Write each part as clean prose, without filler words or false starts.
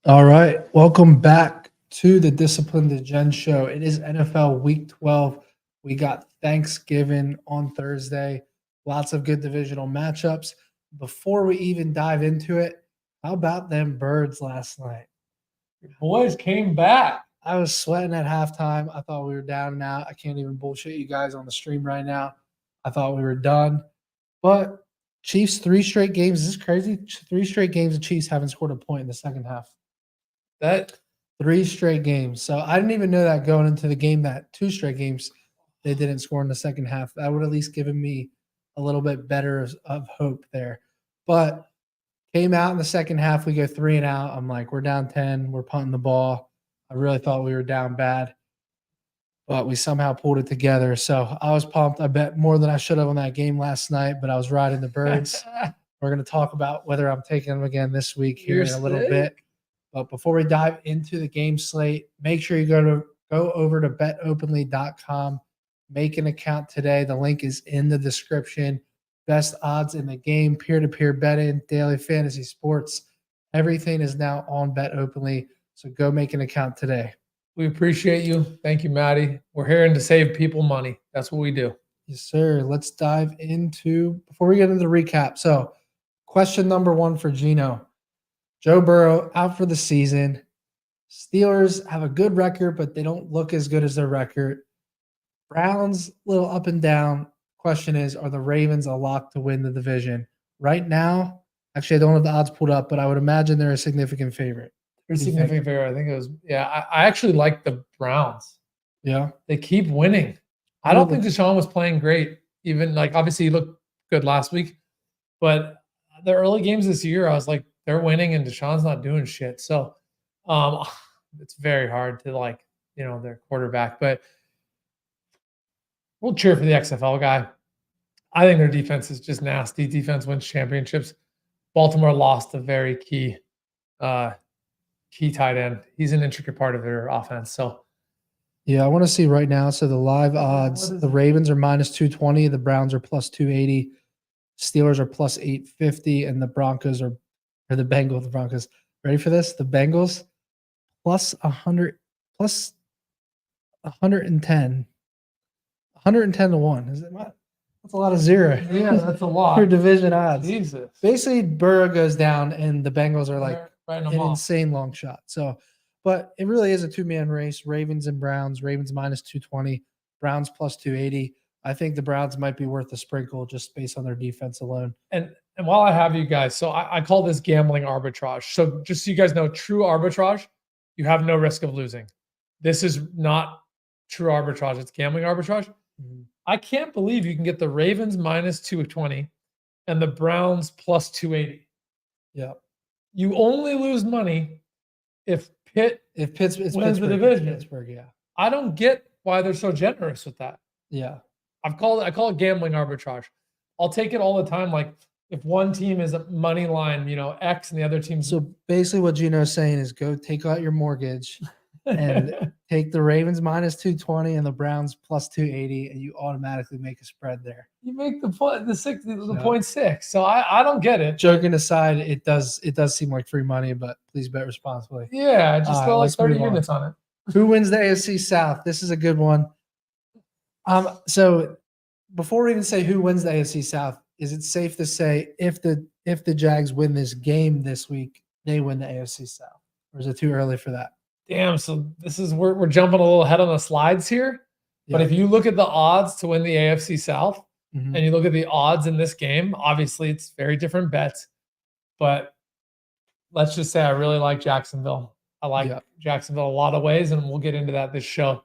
All right. Welcome back to the Discipline to Gen show. It is NFL Week 12. We got Thanksgiving on Thursday. Lots of good divisional matchups. Before we even dive into it, how about them birds last night? Your boys came back. I was sweating at halftime. I thought we were down and out. I can't even bullshit you guys on the stream right now. I thought we were done. But Chiefs, 3 straight games. Is this crazy? 3 straight games the Chiefs haven't scored a point in the second half. That 3 straight games. So I didn't even know that going into the game that 2 straight games they didn't score in the second half. That would at least given me a little bit better of hope there. But came out in the second half, we go 3 and out. I'm like, we're down 10. We're punting the ball. I really thought we were down bad, but we somehow pulled it together. So I was pumped. I bet more than I should have on that game last night, but I was riding the birds. We're going to talk about whether I'm taking them again this week here in a little bit. But before we dive into the game slate, make sure you go over to betopenly.com. Make an account today. The link is in the description. Best odds in the game, peer-to-peer betting, daily fantasy sports. Everything is now on Bet Openly. So go make an account today. we appreciate you. Thank you, Matty. We're here to save people money. That's what we do. Yes, sir. Let's dive into, before we get into the recap. So question number 1 for Gino. Joe Burrow out for the season. Steelers have a good record, but they don't look as good as their record. Browns, a little up and down. Question is, are the Ravens a lock to win the division? Right now, actually, I don't have the odds pulled up, but I would imagine they're a significant favorite. Pretty significant favorite. I think it was, I actually like the Browns. Yeah. They keep winning. I don't think Deshaun was playing great. Even obviously he looked good last week, but the early games this year, I was like, they're winning and Deshaun's not doing shit. So it's very hard to their quarterback, but we'll cheer for the XFL guy. I think their defense is just nasty. Defense wins championships. Baltimore lost a very key tight end. He's an intricate part of their offense. So yeah, I want to see right now. So the live odds, the Ravens are minus 220, the Browns are plus 280, Steelers are plus 850, and the Broncos are, or the Bengals, the Broncos. Ready for this? The Bengals plus 100, plus 110. 110 to 1. Is it not? That's a lot of zero. Yeah, that's a lot. For division odds. Jesus. Basically, Burrow goes down, and the Bengals are like right an insane long shot. So, but it really is a 2-man race. Ravens and Browns. Ravens minus 220. Browns plus 280. I think the Browns might be worth a sprinkle just based on their defense alone. And while I have you guys, so I call this gambling arbitrage. So just so you guys know, true arbitrage, you have no risk of losing. This is not true arbitrage. It's gambling arbitrage. Mm-hmm. I can't believe you can get the Ravens minus 220 and the Browns plus 280. Yeah. You only lose money if Pitt wins the division. Pittsburgh, yeah. I don't get why they're so generous with that. Yeah. I call it gambling arbitrage. I'll take it all the time. Like if one team is a money line, X, and the other team. So basically what Gino's saying is go take out your mortgage and take the Ravens minus 220 and the Browns plus 280, and you automatically make a spread there. You make the 0.6. So I don't get it. Joking aside, it does seem like free money, but please bet responsibly. Yeah, just throw like 30 units on it. Who wins the AFC South? This is a good one. So before we even say who wins the AFC South, is it safe to say if the Jags win this game this week, they win the AFC South? Or is it too early for that? Damn, so this is we're jumping a little ahead on the slides here. Yeah. But if you look at the odds to win the AFC South, and you look at the odds in this game, obviously it's very different bets. But let's just say I really like Jacksonville. I like Jacksonville a lot of ways, and we'll get into that this show.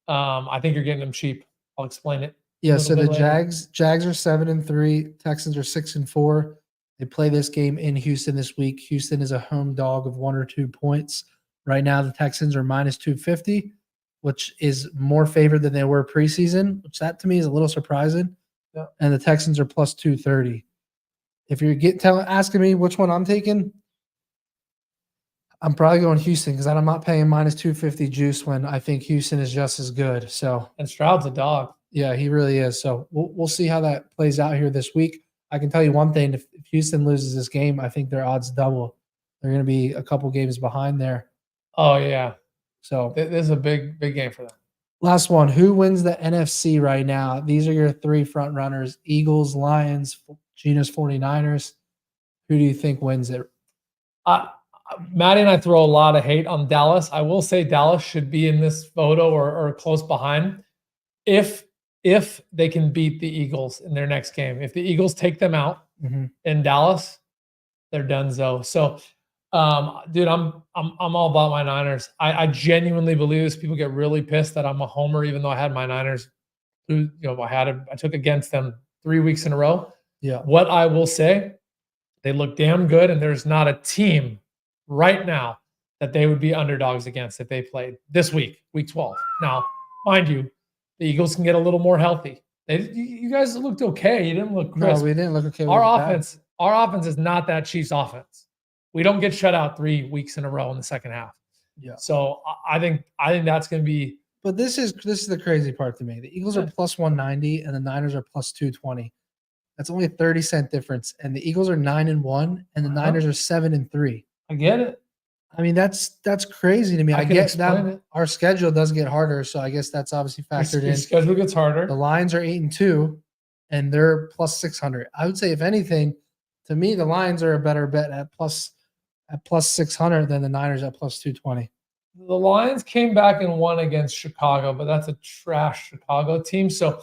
I think you're getting them cheap. I'll explain it. Yeah, so the Jags are 7-3, Texans are 6-4. They play this game in Houston this week. Houston is a home dog of 1 or 2 points. Right now, the Texans are minus 250, which is more favored than they were preseason, which that to me is a little surprising. Yeah. And the Texans are plus 230. If you're asking me which one I'm taking, I'm probably going Houston because I'm not paying minus 250 juice when I think Houston is just as good. So and Stroud's a dog. Yeah, he really is. So we'll see how that plays out here this week. I can tell you one thing: if Houston loses this game, I think their odds double They're going to be a couple games behind there. Oh, yeah. So this is a big game for them. Last one. Who wins the NFC right now? These are your three front runners: Eagles, Lions, Gino's 49ers. Who do you think wins it? Matty and I throw a lot of hate on Dallas. I will say Dallas should be in this photo or close behind if they can beat the Eagles in their next game. If the Eagles take them out in Dallas, they're donezo. So, dude, I'm all about my Niners. I genuinely believe this. People get really pissed that I'm a homer, even though I had my Niners. I took against them 3 weeks in a row. Yeah. What I will say, they look damn good, and there's not a team right now that they would be underdogs against if they played this week, week 12. Now, mind you, the Eagles can get a little more healthy. You guys looked okay. You didn't look crisp. No, we didn't look okay. Our offense is not that Chiefs offense. We don't get shut out 3 weeks in a row in the second half. Yeah. So I think that's going to be. But this is the crazy part to me. The Eagles are plus 190 and the Niners are plus 220. That's only a 30-cent difference. And the Eagles are 9-1 and the Niners are 7-3. I get it. I mean, that's crazy to me. I get that it. Our schedule does get harder, so I guess that's obviously factored in. Your schedule gets harder. The Lions are 8-2, and they're plus 600. I would say, if anything, to me, the Lions are a better bet at plus 600 than the Niners at plus 220. The Lions came back and won against Chicago, but that's a trash Chicago team. So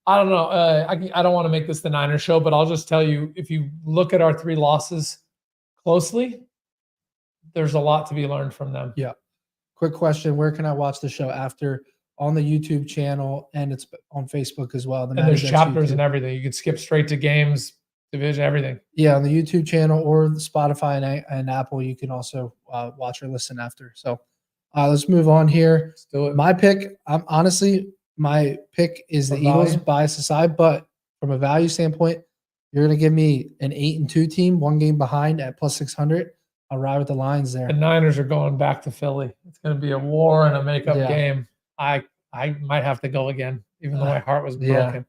I don't know. I don't want to make this the Niners show, but I'll just tell you, if you look at our 3 losses closely, there's a lot to be learned from them. Yeah. Quick question. Where can I watch the show after? On the YouTube channel, and it's on Facebook as well. And there's chapters and everything. You can skip straight to games, division, everything. Yeah, on the YouTube channel or the Spotify and Apple, you can also watch or listen after. So let's move on here. Let's do it. My pick, my pick is the Eagles, bias aside, but from a value standpoint, you're going to give me an 8-2 team, 1 game behind at plus 600. I'll ride with the Lions there. The Niners are going back to Philly. It's going to be a war and a makeup game. I might have to go again, even though my heart was broken.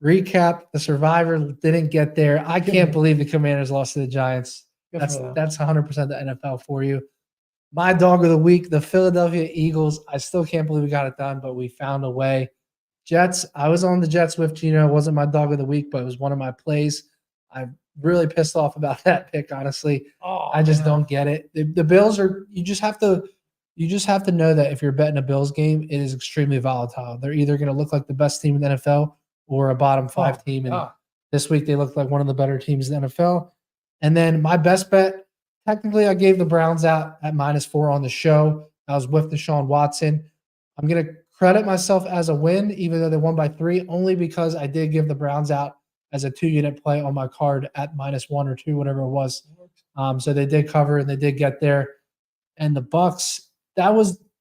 Recap: the Survivor didn't get there. I can't believe the Commanders lost to the Giants. That's 100% the NFL for you. My dog of the week, the Philadelphia Eagles. I still can't believe we got it done, but we found a way. Jets. I was on the Jets with Gino. It wasn't my dog of the week, but it was one of my plays. I'm really pissed off about that pick, honestly. I just don't get it. The Bills are. You just have to know that if you're betting a Bills game, it is extremely volatile. They're either going to look like the best team in the NFL or a bottom 5 team. And this week they looked like one of the better teams in the NFL. And then my best bet, technically I gave the Browns out at -4 on the show. I was with Deshaun Watson. I'm going to credit myself as a win, even though they won by 3, only because I did give the Browns out as a 2-unit play on my card at -1 or 2, whatever it was. So they did cover and they did get there. And the Bucs,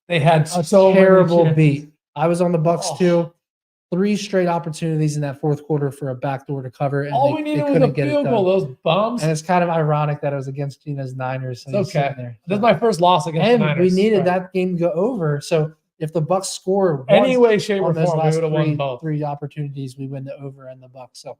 they had a so terrible beat. I was on the Bucs too. 3 straight opportunities in that fourth quarter for a backdoor to cover, and all we needed was a field goal. Those bums. And it's kind of ironic that it was against Gino's Niners. So it's okay. This is my first loss against the Niners. We needed that game to go over. So if the Bucs score any way, shape, or form, we would have won both. 3 opportunities, we win the over and the Bucs. So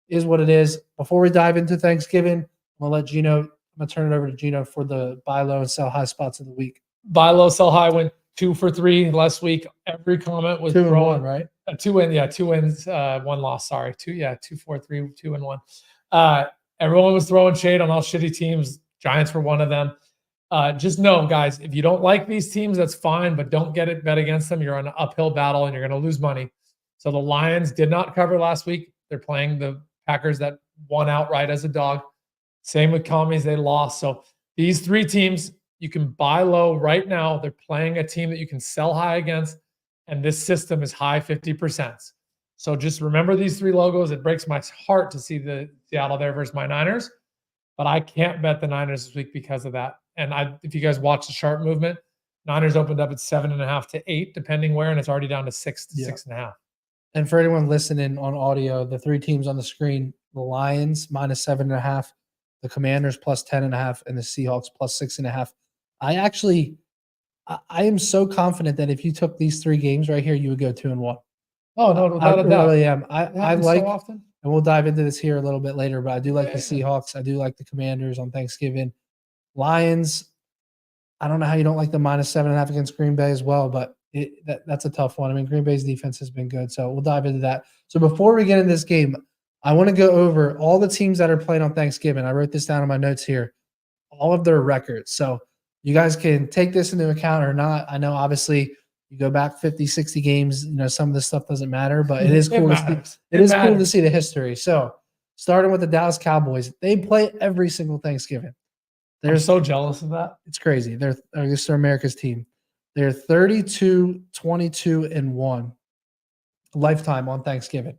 is what it is. Before we dive into Thanksgiving, I'm gonna let Gino. I'm gonna turn it over to Gino for the buy low and sell high spots of the week. Buy low, sell high. Went 2 for 3 last week. Every comment was 2 and 1, right? 2 wins, 2 wins, 1 loss. Sorry, 2, 4, 3, 2 and 1. Everyone was throwing shade on all shitty teams. Giants were one of them. Just know, guys, if you don't like these teams, that's fine, but don't bet against them. You're on an uphill battle and you're going to lose money. So the Lions did not cover last week. They're playing the Packers that won outright as a dog. Same with Commies, they lost. So these 3 teams, you can buy low right now. They're playing a team that you can sell high against, and this system is high 50%. So just remember these 3 logos. It breaks my heart to see the Seattle there versus my Niners, but I can't bet the Niners this week because of that. And if you guys watch the sharp movement, Niners opened up at 7.5 to 8, depending where, and it's already down to 6 to 6.5. And for anyone listening on audio, the 3 teams on the screen: the Lions -7.5, the Commanders +10.5, and the Seahawks +6.5. I am so confident that if you took these 3 games right here, you would go 2 and 1. Oh no, without a doubt. I really am. I like, so often. And we'll dive into this here a little bit later, but I do like the Seahawks. I do like the Commanders on Thanksgiving. Lions, I don't know how you don't like the -7.5 against Green Bay as well, but that's a tough one. I mean, Green Bay's defense has been good, so we'll dive into that. So before we get into this game, I want to go over all the teams that are playing on Thanksgiving. I wrote this down in my notes here, all of their records. So you guys can take this into account or not. I know obviously you go back 50, 60 games, some of this stuff doesn't matter, but it is cool cool to see the history. So starting with the Dallas Cowboys, they play every single Thanksgiving. I'm so jealous of that. It's crazy. They're America's team. They're 32, 22, and 1 lifetime on Thanksgiving.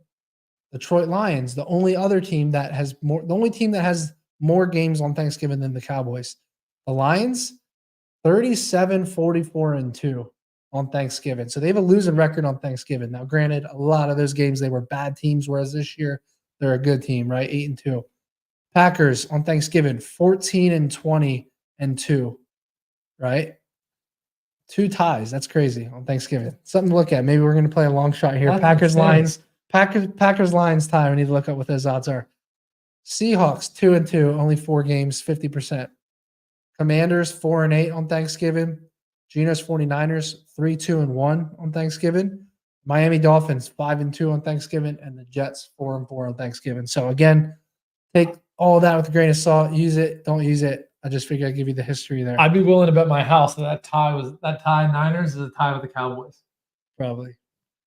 Detroit Lions, the only team that has more games on Thanksgiving than the Cowboys. The Lions, 37, 44, and 2 on Thanksgiving. So they have a losing record on Thanksgiving. Now, granted, a lot of those games they were bad teams, whereas this year they're a good team, right? 8 and 2. Packers on Thanksgiving, 14 and 20 and 2, right? 2 ties. That's crazy on Thanksgiving. Something to look at. Maybe we're going to play a long shot here. Packers Lions tie. We need to look up what those odds are. Seahawks 2 and 2, only 4 games, 50%. Commanders 4 and 8 on Thanksgiving. Gino's 49ers 3-2 and 1 on Thanksgiving. Miami Dolphins 5 and 2 on Thanksgiving, and the Jets 4 and 4 on Thanksgiving. So again, take all that with a grain of salt. Use it, don't use it. I just figured I'd give you the history there. I'd be willing to bet my house that tie Niners is a tie with the Cowboys. Probably.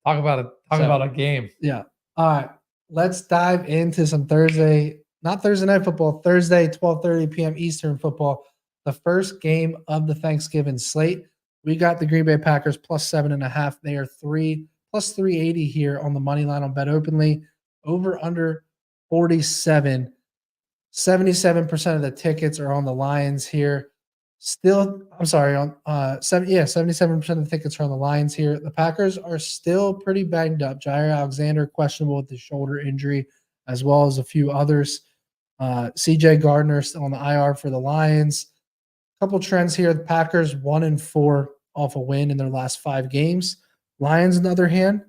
Talk about a game. Yeah. All right. Let's dive into some Thursday Night Football, Thursday, 12:30 p.m. Eastern football. The first game of the Thanksgiving slate. We got the Green Bay Packers +7.5. They are plus 380 here on the money line on Bet Openly. Over under 47. 77% of the tickets are on the Lions here. 77% of the tickets are on the Lions here. The Packers are still pretty banged up. Jair Alexander questionable with the shoulder injury, as well as a few others. C.J. Gardner still on the IR for the Lions. A couple trends here. The Packers 1 and 4 off a win in their last 5 games. Lions, on the other hand,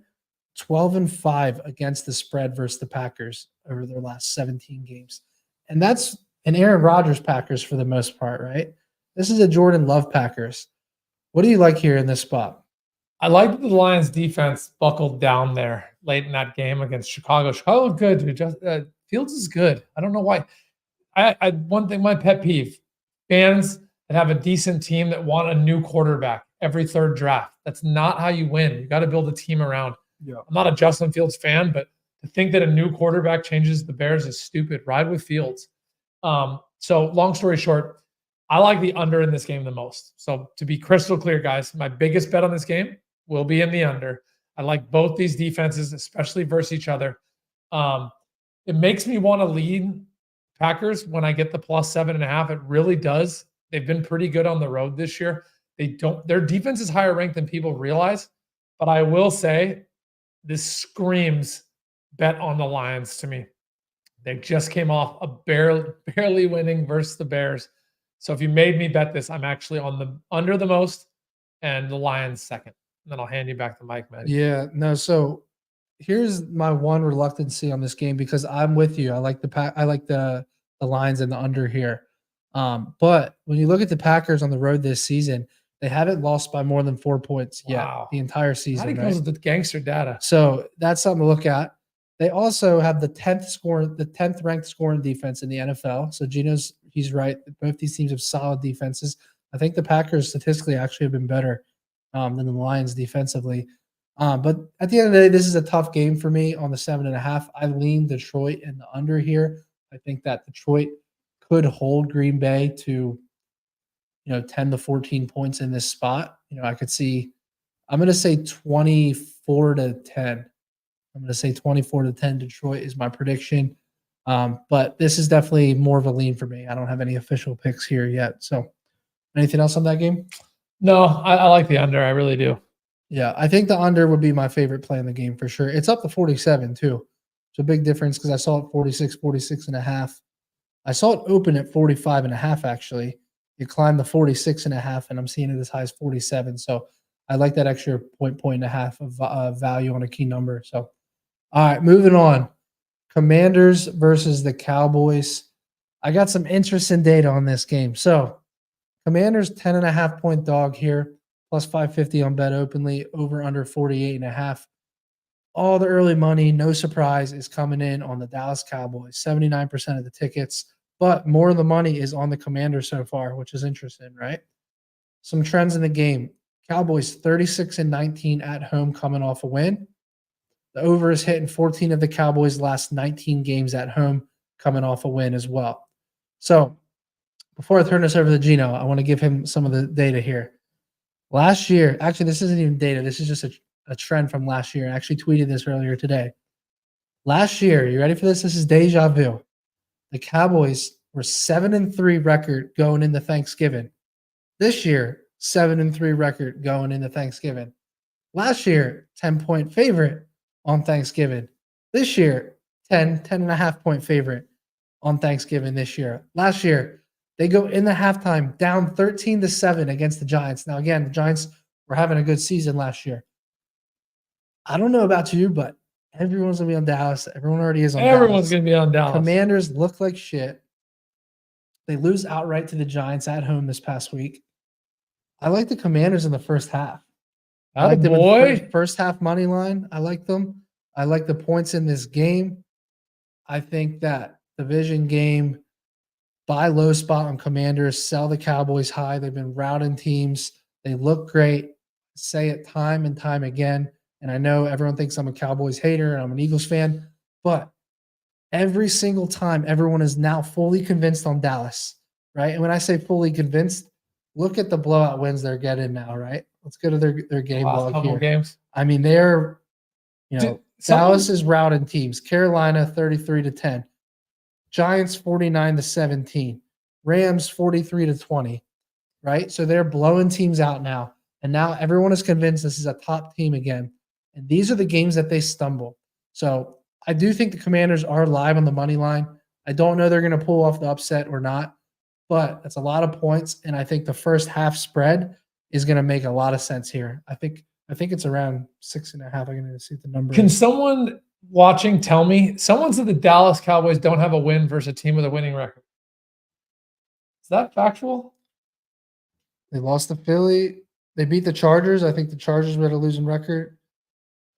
12 and 5 against the spread versus the Packers over their last 17 games. And that's an Aaron Rodgers Packers for the most part, right? This is a Jordan Love Packers. What do you like here in this spot? I like that the Lions defense buckled down there late in that game against Chicago. Chicago looked good, dude. Fields is good. I don't know why. One thing, my pet peeve, fans that have a decent team that want a new quarterback every third draft. That's not how you win. You got to build a team around. Yeah. I'm not a Justin Fields fan, but to think that a new quarterback changes the Bears is stupid. Ride with Fields. So long story short, I like the under in this game the most. So to be crystal clear, guys, my biggest bet on this game will be in the under. I like both these defenses, especially versus each other. It makes me want to lead Packers when I get the +7.5. It really does. They've been pretty good on the road this year. Their defense is higher ranked than people realize. But I will say this screams bet on the Lions to me. They just came off a barely winning versus the Bears. So if you made me bet this, I'm actually on the under the most and the Lions second. And then I'll hand you back the mic, Matty. Yeah, no. So here's my one reluctancy on this game because I'm with you. I like the Lions and the under here. But when you look at the Packers on the road this season, they haven't lost by more than 4 points yet the entire season. That goes with the gangster data. So that's something to look at. They also have the 10th ranked scoring defense in the NFL. So he's right. Both these teams have solid defenses. I think the Packers statistically actually have been better than the Lions defensively. But at the end of the day, this is a tough game for me on the 7.5. I lean Detroit in the under here. I think that Detroit could hold Green Bay to 10 to 14 points in this spot. I could see. I'm going to say 24-10. I'm going to say 24-10 Detroit is my prediction. But this is definitely more of a lean for me. I don't have any official picks here yet. So anything else on that game? No, I like the under. I really do. Yeah, I think the under would be my favorite play in the game for sure. It's up to 47 too. It's a big difference because I saw it 46.5. I saw it open at 45.5 actually. It climbed to 46.5 and I'm seeing it as high as 47. So I like that extra point and a half of value on a key number. So, all right, moving on. Commanders versus the Cowboys. I got some interesting data on this game. So Commanders 10.5-point dog here, plus 550 on Bet Openly, over under 48.5. All the early money, no surprise, is coming in on the Dallas Cowboys. 79% of the tickets, but more of the money is on the Commanders so far, which is interesting, right? Some trends in the game. Cowboys 36-19 at home, coming off a win. The over is hitting 14 of the Cowboys' last 19 games at home, coming off a win as well. So before I turn this over to Gino, I want to give him some of the data here. Last year, actually, this isn't even data. This is just a trend from last year. I actually tweeted this earlier today. Last year, you ready for this? This is deja vu. The Cowboys were 7-3 record going into Thanksgiving. This year, 7-3 record going into Thanksgiving. Last year, 10-point favorite on Thanksgiving. This year, 10.5-point favorite on Thanksgiving this year. Last year, they go in the halftime down 13-7 against the Giants. Now, again, the Giants were having a good season last year. I don't know about you, but everyone's going to be on Dallas. Everyone already is on Dallas. Everyone's going to be on Dallas. Commanders look like shit. They lose outright to the Giants at home this past week. I like the Commanders in the first half. I like them in first half money line. I like them. I like the points in this game. I think that division game, buy low spot on Commanders, sell the Cowboys high. They've been routing teams. They look great. Say it time and time again. And I know everyone thinks I'm a Cowboys hater and I'm an Eagles fan, but every single time everyone is now fully convinced on Dallas, right? And when I say fully convinced, look at the blowout wins they're getting now, right? Let's go to their game log here. Games. I mean, they're, Dallas is routing teams. Carolina 33-10. Giants 49-17. Rams 43-20. Right? So they're blowing teams out now. And now everyone is convinced this is a top team again. And these are the games that they stumble. So I do think the Commanders are live on the money line. I don't know they're going to pull off the upset or not, but that's a lot of points. And I think the first half spread is going to make a lot of sense here. I think it's around 6.5. I'm going to see what the number Can is. someone watching tell me? Someone said the Dallas Cowboys don't have a win versus a team with a winning record. Is that factual? They lost to Philly. They beat the Chargers. I think the Chargers were at a losing record.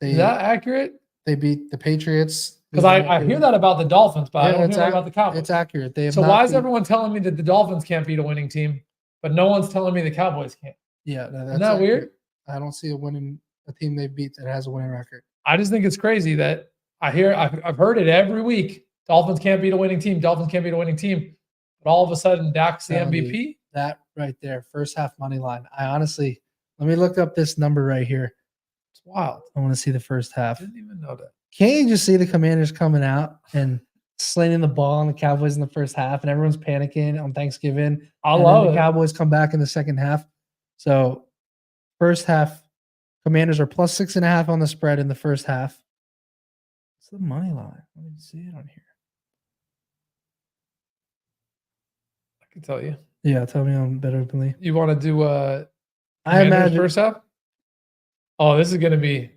Is that accurate? They beat the Patriots. Because I hear that about the Dolphins, but I don't hear that about the Cowboys. It's accurate. So why is everyone telling me that the Dolphins can't beat a winning team, but no one's telling me the Cowboys can't? Yeah, no, isn't that weird? I don't see a team they beat that has a winning record. I just think it's crazy that I've heard it every week. Dolphins can't beat a winning team. Dolphins can't beat a winning team. But all of a sudden, Dak's the MVP. That right there, first half money line. Let me look up this number right here. It's wild. I want to see the first half. I didn't even know that. Can't you just see the Commanders coming out and slinging the ball on the Cowboys in the first half, and everyone's panicking on Thanksgiving? I love it. The Cowboys come back in the second half. So first half, Commanders are plus 6.5 on the spread in the first half. What's the money line? Let me see it on here. I can tell you. Yeah, tell me on Bet Openly. You want to do I imagine first half? Oh, this is gonna be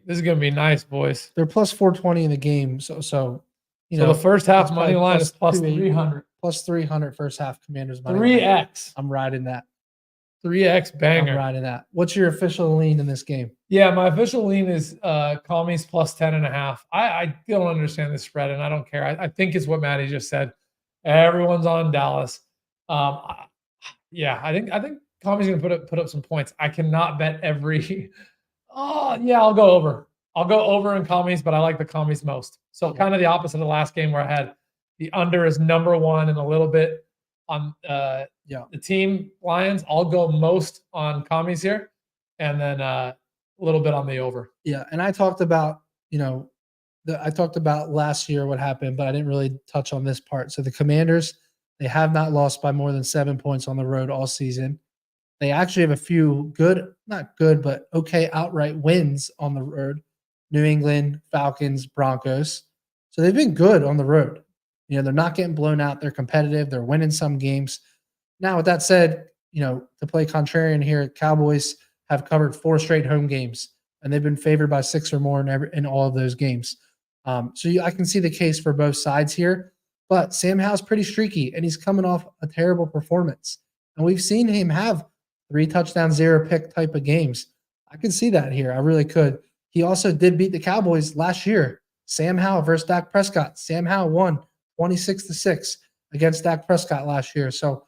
nice, boys. They're plus 420 in the game. So the first half money line is plus 300. Plus 300 first half Commanders money 3x. Line. I'm riding that. 3x banger. I'm riding that. What's your official lean in this game? Yeah, my official lean is Commies plus 10.5. I don't understand the spread, and I don't care. I think it's what Matty just said. Everyone's on Dallas. I think Commies gonna put up some points. I cannot bet every. Oh yeah, I'll go over. I'll go over in Commies, but I like the Commies most. So kind of the opposite of the last game where I had the under is number one and a little bit on the team Lions. I'll go most on Commies here, and then a little bit on the over. Yeah, and I talked about last year what happened, but I didn't really touch on this part. So the Commanders, they have not lost by more than 7 points on the road all season. They actually have a few not good, but okay outright wins on the road. New England, Falcons, Broncos. So they've been good on the road. They're not getting blown out. They're competitive. They're winning some games. Now, with that said, to play contrarian here, Cowboys have covered 4 straight home games, and they've been favored by 6 or more in all of those games. I can see the case for both sides here, but Sam Howell's pretty streaky, and he's coming off a terrible performance. And we've seen him have 3 touchdown, 0 pick type of games. I can see that here. I really could. He also did beat the Cowboys last year. Sam Howell versus Dak Prescott. Sam Howell won 26-6 against Dak Prescott last year. So,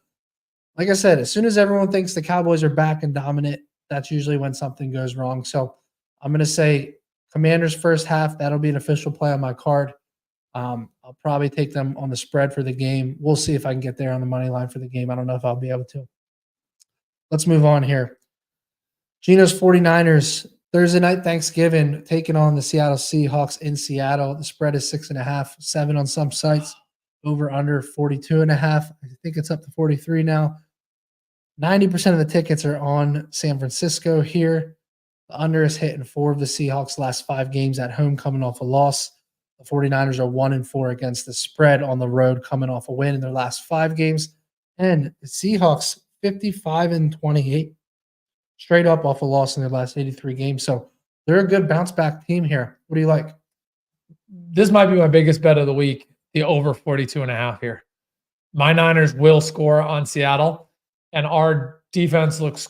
like I said, as soon as everyone thinks the Cowboys are back and dominant, that's usually when something goes wrong. So I'm going to say Commanders first half. That'll be an official play on my card. I'll probably take them on the spread for the game. We'll see if I can get there on the money line for the game. I don't know if I'll be able to. Let's move on here. Gino's 49ers, Thursday night Thanksgiving, taking on the Seattle Seahawks in Seattle. The spread is 6.5, 7 on some sites, over under 42.5. I think it's up to 43 now. 90% of the tickets are on San Francisco here. The under is hit in 4 of the Seahawks' last 5 games at home, coming off a loss. The 49ers are 1-4 against the spread on the road, coming off a win in their last 5 games. And the Seahawks, 55-28, straight up off a loss in their last 83 games. So they're a good bounce-back team here. What do you like? This might be my biggest bet of the week, the over 42.5 here. My Niners will score on Seattle, and our defense looks,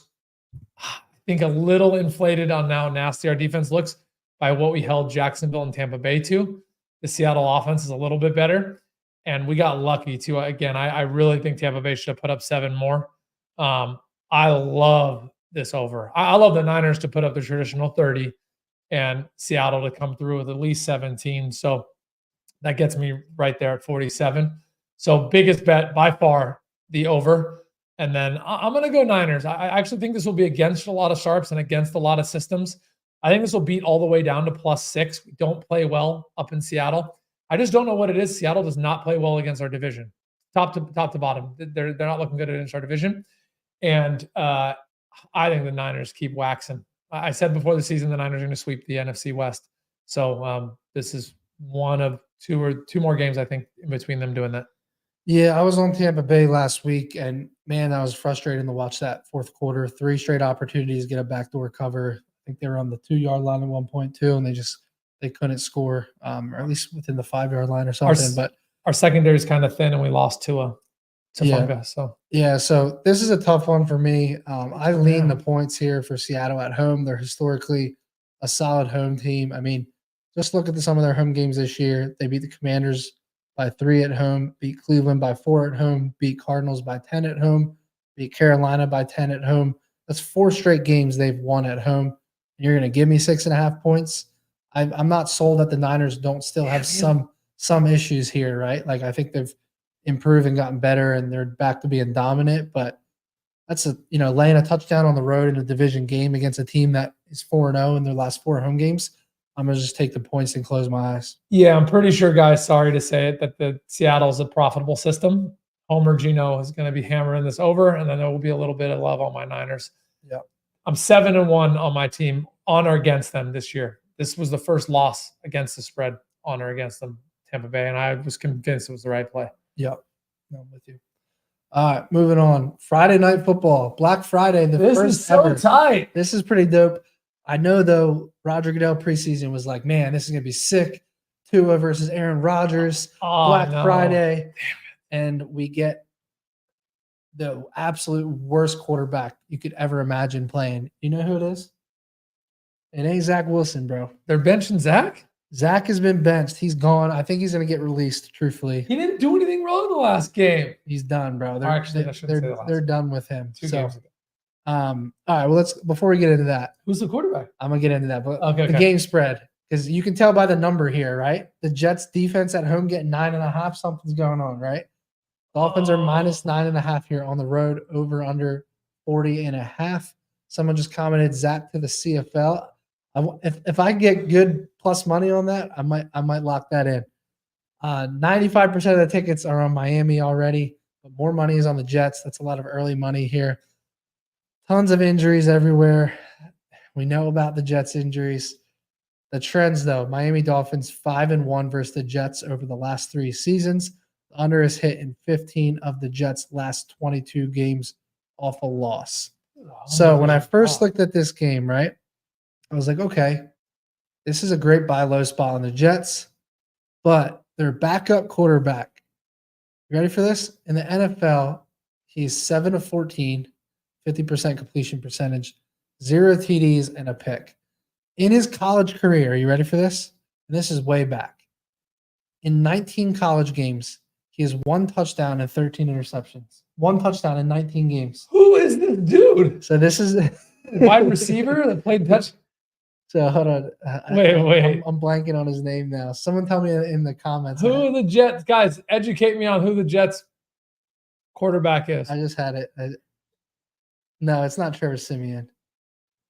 I think, a little inflated on how nasty our defense looks by what we held Jacksonville and Tampa Bay to. The Seattle offense is a little bit better, and we got lucky too. Again, I really think Tampa Bay should have put up 7 more. I love this over. I love the Niners to put up the traditional 30 and Seattle to come through with at least 17. So that gets me right there at 47. So biggest bet by far, the over. And then I'm going to go Niners. I actually think this will be against a lot of sharps and against a lot of systems. I think this will beat all the way down to +6. We don't play well up in Seattle. I just don't know what it is. Seattle does not play well against our division, top to bottom. They're not looking good against our division. And I think the Niners keep waxing. I said before the season the Niners are going to sweep the NFC West. So this is one of two more games, I think, in between them doing that. Yeah, I was on Tampa Bay last week, and man, that was frustrating to watch that fourth quarter. 3 straight opportunities to get a backdoor cover. I think they were on the 2-yard line at one point too, and they couldn't score, or at least within the 5-yard line or something. But our secondary is kind of thin, and we lost to Fungus. So this is a tough one for me. I lean the points here for Seattle at home. They're historically a solid home team. I mean, just look at some of their home games this year. They beat the Commanders by 3 at home, beat Cleveland by 4 at home, beat Cardinals by 10 at home, beat Carolina by 10 at home. That's 4 straight games they've won at home. And you're going to give me 6.5 points. I'm not sold that the Niners don't still have some issues here, right? Like, I think they've improved and gotten better, and they're back to being dominant. But that's laying a touchdown on the road in a division game against a team that is 4-0 in their last 4 home games. I'm going to just take the points and close my eyes. Yeah, I'm pretty sure, guys, sorry to say it, that the Seattle's a profitable system. Homer Gino is going to be hammering this over, and then there will be a little bit of love on my Niners. Yeah, I'm 7-1 on my team, on or against them this year. This was the first loss against the spread, on or against them, Tampa Bay, and I was convinced it was the right play. Yep, I'm with you. All right, moving on. Friday Night Football, Black Friday, this first is so ever. Tight. This is pretty dope. I know, though, Roger Goodell preseason was like, man, this is going to be sick. Tua versus Aaron Rodgers, Black Friday. And we get the absolute worst quarterback you could ever imagine playing. You know who it is? It ain't Zach Wilson, bro. They're benching Zach? Zach has been benched. He's gone. I think he's going to get released, truthfully. He didn't do anything wrong in the last game. He's done, bro. They're done with him. 2 games ago. All right, well, before we get into that. Who's the quarterback? I'm going to get into that. But okay. The game spread, because you can tell by the number here, right? The Jets defense at home getting 9.5. Something's going on, right? Dolphins are minus 9.5 here on the road, over under 40.5. Someone just commented Zach to the CFL. If I get good plus money on that, I might lock that in. 95% of the tickets are on Miami already, but more money is on the Jets. That's a lot of early money here. Tons of injuries everywhere. We know about the Jets injuries. The trends, though, Miami Dolphins 5-1 versus the Jets over the last 3 seasons. The under is hit in 15 of the Jets' last 22 games off a loss. So when I first looked at this game, right, I was like, okay, this is a great buy low spot on the Jets, but their backup quarterback, you ready for this? In the NFL, He's 7 of 14, 50% completion percentage, 0 TDs, and a pick. In his college career, are you ready for this? And this is way back. In 19 college games, he has 1 touchdown and 13 interceptions. 1 touchdown in 19 games. Who is this dude? So this is Wide receiver that played touch. So hold on. Wait. I'm blanking on his name now. Someone tell me in the comments. Who are the Jets? Guys, educate me on who the Jets quarterback is. I just had it. No, it's not Trevor Siemian.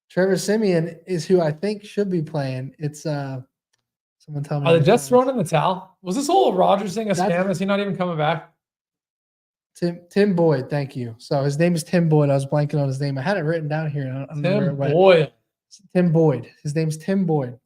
Trevor Siemian is who I think should be playing. It's someone tell me. Are the Jets throwing in the towel? Was this whole Rodgers thing a scam? Is he not even coming back? Tim Boyd, thank you. So his name is Tim Boyd. I was blanking on his name. I had it written down here. I don't know where it went. Tim Boyd. His name's Tim Boyd.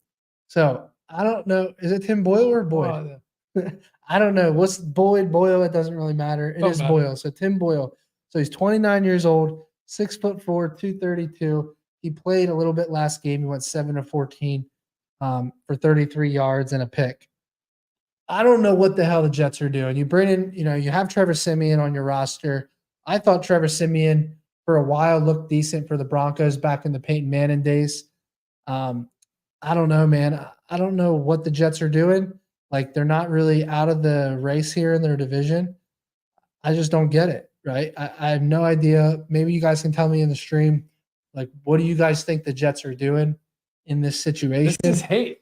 So I don't know. Is it Tim Boyle or Boyd? Oh, I don't know. What's Boyle? It doesn't really matter. It is Boyle. So Tim Boyle. So he's 29 years old, 6'4", 232. He played a little bit last game. He went 7 of 14 for 33 yards and a pick. I don't know what the hell the Jets are doing. You bring in, you have Trevor Siemian on your roster. I thought Trevor Siemian for a while looked decent for the Broncos back in the Peyton Manning days. I don't know, man. I don't know what the Jets are doing. Like, they're not really out of the race here in their division. I just don't get it, right? I have no idea. Maybe you guys can tell me in the stream, like, what do you guys think the Jets are doing in this situation? This is hate.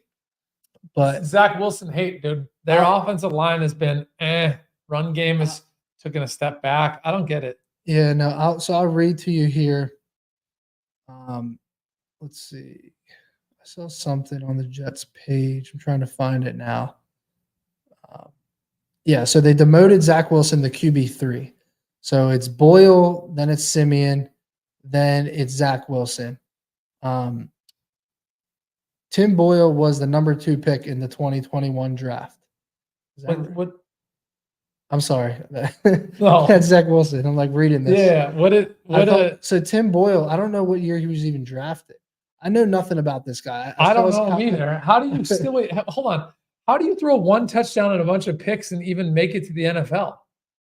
But Zach Wilson hate, dude. Their offensive line has been Run game has taken a step back. I don't get it. Yeah, no. I'll read to you here. Let's see. I saw something on the Jets page. I'm trying to find it now. Yeah, so they demoted Zach Wilson to QB3. So it's Boyle, then it's Siemian, then it's Zach Wilson. Tim Boyle was the number 2 pick in the 2021 draft. What? I'm sorry. No. That's Zach Wilson. I'm like reading this. Yeah. So Tim Boyle, I don't know what year he was even drafted. I know nothing about this guy. I don't know him either. How do you still wait? Hold on. How do you throw 1 touchdown and a bunch of picks and even make it to the NFL?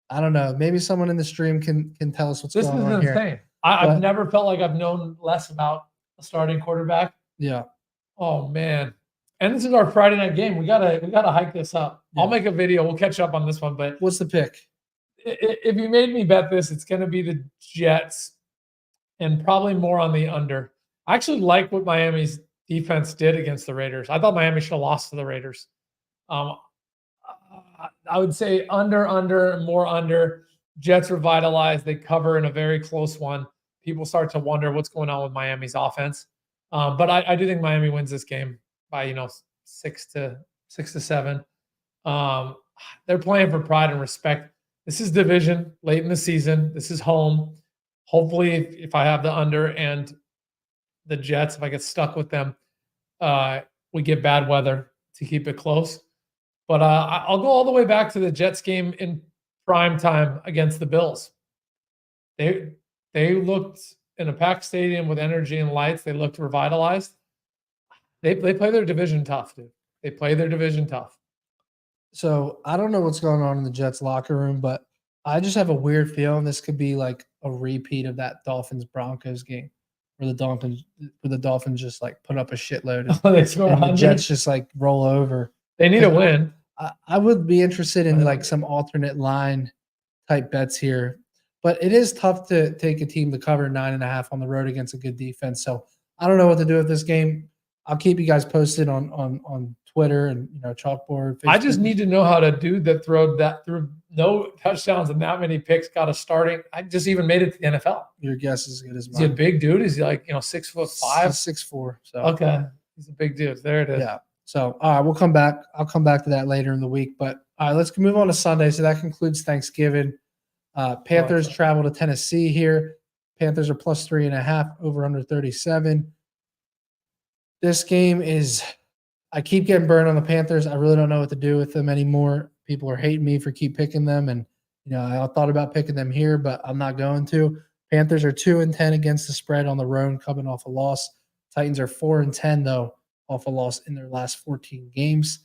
I don't know. Maybe someone in the stream can tell us what's going on here. This is insane. I've never felt like I've known less about a starting quarterback. Yeah. Oh man. And this is our Friday night game. We gotta hike this up. Yeah. I'll make a video. We'll catch up on this one. But what's the pick? If you made me bet this, it's gonna be the Jets and probably more on the under. I actually like what Miami's defense did against the Raiders. I thought Miami should have lost to the Raiders. I would say under, more under. Jets revitalized. They cover in a very close one. People start to wonder what's going on with Miami's offense. But I do think Miami wins this game by 6 to 7. They're playing for pride and respect. This is division late in the season. This is home. Hopefully, if I have the under and the Jets, if I get stuck with them, we get bad weather to keep it close. But I'll go all the way back to the Jets game in prime time against the Bills. They looked in a packed stadium with energy and lights. They looked revitalized. They play their division tough, dude. They play their division tough. So I don't know what's going on in the Jets locker room, but I just have a weird feeling this could be like a repeat of that Dolphins-Broncos game where the Dolphins just like put up a shitload and the Jets just like roll over. They need a win. I would be interested in like some alternate line type bets here, but it is tough to take a team to cover 9.5 on the road against a good defense. So I don't know what to do with this game. I'll keep you guys posted on Twitter and Chalkboard. Facebook. I just need to know how to do that. Through no touchdowns and that many picks. Got a starting. I just even made it to the NFL. Your guess is as good as mine. Is he a big dude? Is he like 6'5"? 6'4". So okay, he's a big dude. There it is. Yeah. So all right, we'll come back. I'll come back to that later in the week. But all right, let's move on to Sunday. So that concludes Thanksgiving. Panthers travel to Tennessee here. Panthers are plus 3.5 over under 37. This game is. I keep getting burned on the Panthers. I really don't know what to do with them anymore. People are hating me for keep picking them, and I thought about picking them here, but I'm not going to. Panthers are 2-10 against the spread on the road, coming off a loss. Titans are 4-10 though, off a loss in their last 14 games.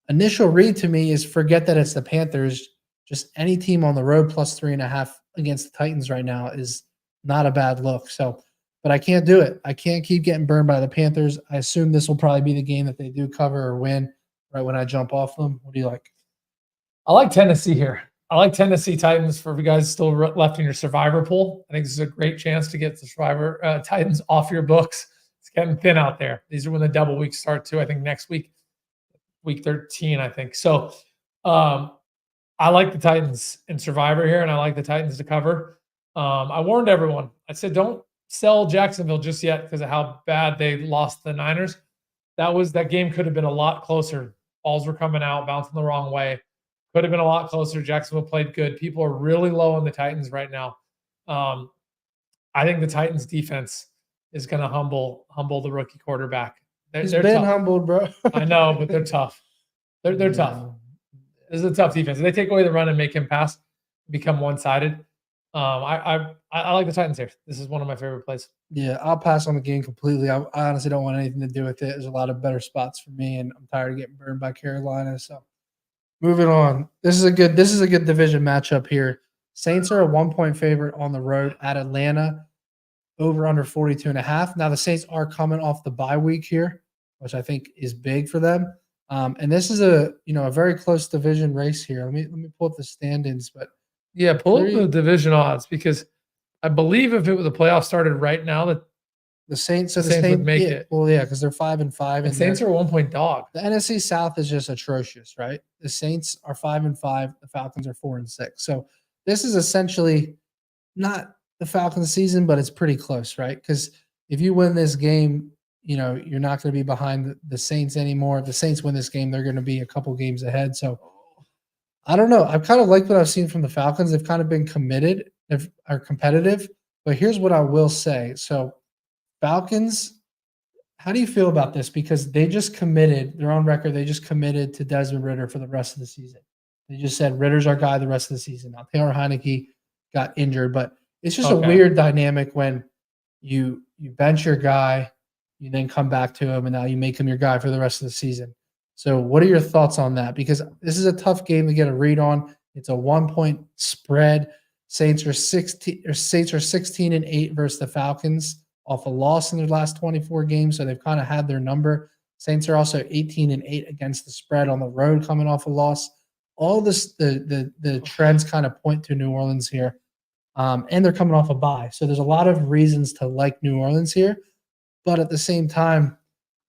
Initial read to me is forget that it's the Panthers. just any team on the road plus 3.5 against the Titans right now is not a bad look. So, but I can't do it. I can't keep getting burned by the Panthers. I assume this will probably be the game that they do cover or win right when I jump off them. What do you like? I like Tennessee here. I like Tennessee Titans for you guys still left in your survivor pool. I think this is a great chance to get the survivor Titans off your books. It's getting thin out there. These are when the double weeks start too. I think next week, week 13, I think. So I like the Titans in survivor here, and I like the Titans to cover. I warned everyone. I said, don't sell Jacksonville just yet because of how bad they lost the Niners. That game could have been a lot closer. Balls were coming out, bouncing the wrong way. Could have been a lot closer. Jacksonville played good. People are really low on the Titans right now. I think the Titans defense is going to humble the rookie quarterback. They're been tough. Humbled, bro. I know, but they're tough. They're tough. This is a tough defense. If they take away the run and make him pass, become one-sided. I like the Titans here. This is one of my favorite plays. Yeah, I'll pass on the game completely. I honestly don't want anything to do with it. There's a lot of better spots for me, and I'm tired of getting burned by Carolina. So moving on. This is a good division matchup here. Saints are a 1-point favorite on the road at Atlanta, over under 42.5. Now the Saints are coming off the bye week here, which I think is big for them. And this is a very close division race here. Let me pull up the standings, but yeah, pull up the division odds because I believe if the playoffs started right now, that the Saints would make it. Well, yeah, because they're 5-5. The Saints are a 1-point dog. The NFC South is just atrocious, right? The Saints are 5-5. The Falcons are 4-6. So this is essentially not the Falcons season, but it's pretty close, right? Because if you win this game, you're not going to be behind the Saints anymore. If the Saints win this game, they're going to be a couple games ahead. So I don't know. I've kind of liked what I've seen from the Falcons. They've kind of been committed, are competitive. But here's what I will say. So Falcons, how do you feel about this? Because they just committed, they're on record, they just committed to Desmond Ridder for the rest of the season. They just said Ritter's our guy the rest of the season. Now Taylor Heineke got injured, but it's just a weird dynamic when you bench your guy, you then come back to him, and now you make him your guy for the rest of the season. So what are your thoughts on that? Because this is a tough game to get a read on. It's a 1-point spread. Saints are 16-8 versus the Falcons off a loss in their last 24 games, so they've kind of had their number. Saints are also 18-8 against the spread on the road, coming off a loss. All this, the trends kind of point to New Orleans here, and they're coming off a bye. So there's a lot of reasons to like New Orleans here. But at the same time,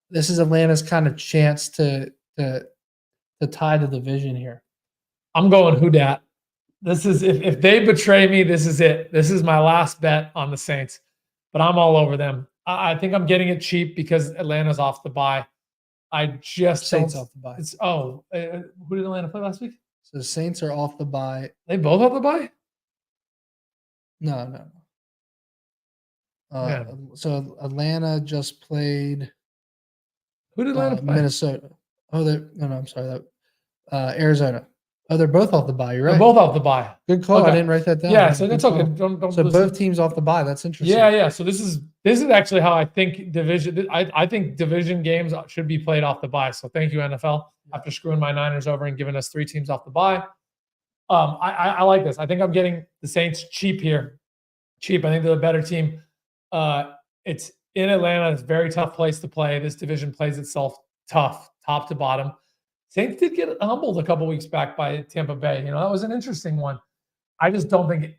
this is Atlanta's kind of chance to tie the division here. I'm going who dat. This is if they betray me, this is it. This is my last bet on the Saints. But I'm all over them. I think I'm getting it cheap because Atlanta's off the bye. I just Saints off the bye. Who did Atlanta play last week? So the Saints are off the bye. They both off the bye? No. So Atlanta just played. Who did Atlanta play? Minnesota. I'm sorry. Arizona. Oh, they're both off the bye. You're right. They're both off the bye. Good call. Okay. I didn't write that down. Yeah, so that's okay. Don't so both teams off the bye. That's interesting. Yeah. So this is actually how I think division. I think division games should be played off the bye. So thank you, NFL, after screwing my Niners over and giving us 3 teams off the bye. I like this. I think I'm getting the Saints cheap here. Cheap. I think they're the better team. It's in Atlanta. It's a very tough place to play. This division plays itself tough, top to bottom. Saints did get humbled a couple weeks back by Tampa Bay. That was an interesting one. I just don't think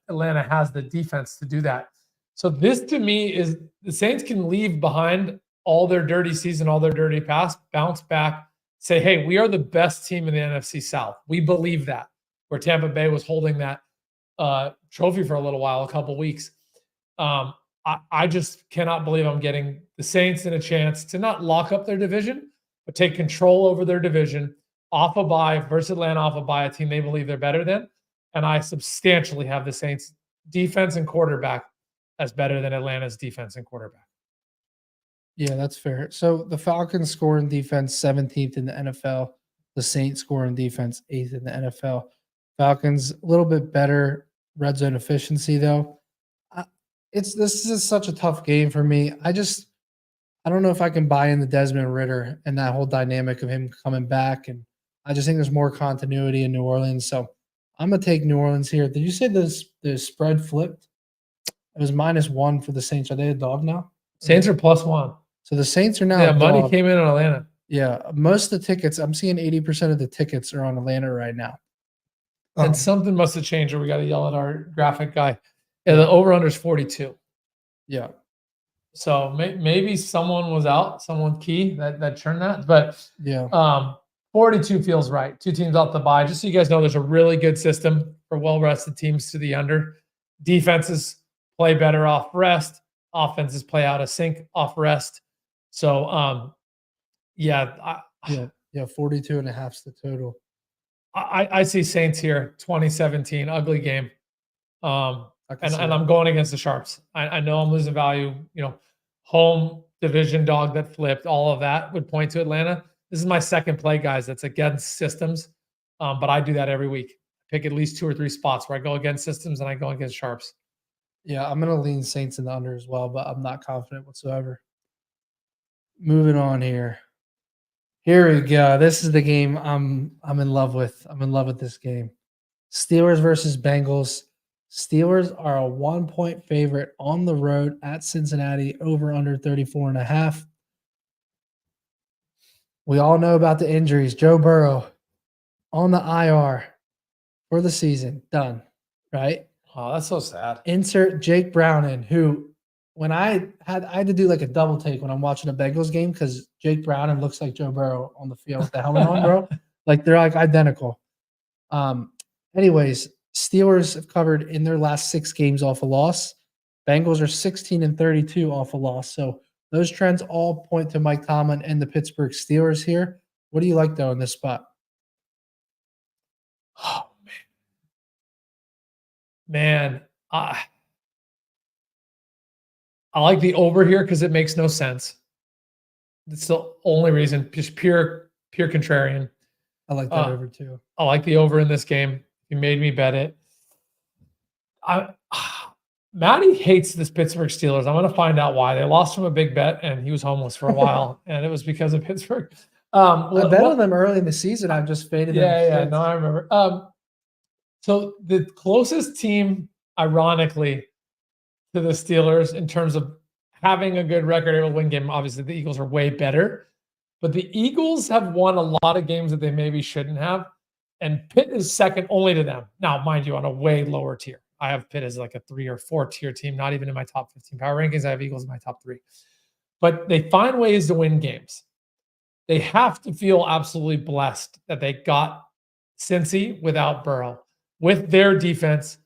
Atlanta has the defense to do that. So this to me is the Saints can leave behind all their dirty season, all their dirty past, bounce back, say, hey, we are the best team in the NFC South. We believe that. Where Tampa Bay was holding that trophy for a little while, a couple weeks. I just cannot believe I'm getting the Saints in a chance to not lock up their division, but take control over their division off a bye versus Atlanta off a bye, a team they believe they're better than. And I substantially have the Saints defense and quarterback as better than Atlanta's defense and quarterback. Yeah, that's fair. So the Falcons score in defense 17th in the NFL. The Saints score in defense 8th in the NFL. Falcons a little bit better red zone efficiency though. This is such a tough game for me. I don't know if I can buy in the Desmond Ridder and that whole dynamic of him coming back. And I just think there's more continuity in New Orleans. So I'm gonna take New Orleans here. Did you say the spread flipped? It was -1 for the Saints. Are they a dog now? Saints are +1. So the Saints are now. Yeah, a money dog. came in on Atlanta. Yeah, most of the tickets. I'm seeing 80% of the tickets are on Atlanta right now. And something must have changed, or we got to yell at our graphic guy. Yeah, the over/under is 42. Yeah. So maybe someone was out, someone key that churned that, but yeah, 42 feels right. Two teams out the bye. Just so you guys know, there's a really good system for well-rested teams to the under. Defenses play better off rest. Offenses play out of sync off rest. So, yeah, 42.5 is the total. I see Saints here, 2017, ugly game. And I'm going against the Sharps. I know I'm losing value. Home division dog that flipped, all of that would point to Atlanta. This is my second play, guys. That's against systems. But I do that every week. Pick at least 2 or 3 spots where I go against systems and I go against Sharps. Yeah, I'm going to lean Saints in the under as well, but I'm not confident whatsoever. Moving on here. Here we go. This is the game I'm in love with. I'm in love with this game. Steelers versus Bengals. Steelers are a 1-point favorite on the road at Cincinnati, over under 34.5. We all know about the injuries. Joe Burrow on the IR for the season. Done. Right? Oh, that's so sad. Insert Jake Browning, who when I had to do like a double take when I'm watching a Bengals game because Jake Browning looks like Joe Burrow on the field with the helmet on, bro. Like they're like identical. Anyways, Steelers have covered in their last 6 games off a loss. Bengals are 16-32 off a loss. So those trends all point to Mike Tomlin and the Pittsburgh Steelers here. What do you like though in this spot? Oh man, I like the over here because it makes no sense. It's the only reason, just pure contrarian. I like that over too. I like the over in this game. You made me bet it. Matty hates this Pittsburgh Steelers. I'm going to find out why. They lost him a big bet, and he was homeless for a while, and it was because of Pittsburgh. I bet on them early in the season. I've just faded them. Yeah, no, I remember. So the closest team, ironically, to the Steelers in terms of having a good record, able to win game, obviously the Eagles are way better. But the Eagles have won a lot of games that they maybe shouldn't have. And Pitt is second only to them. Now, mind you, on a way lower tier. I have Pitt as like a 3 or 4 tier team, not even in my top 15 power rankings. I have Eagles in my top 3. But they find ways to win games. They have to feel absolutely blessed that they got Cincy without Burrow. With their defense,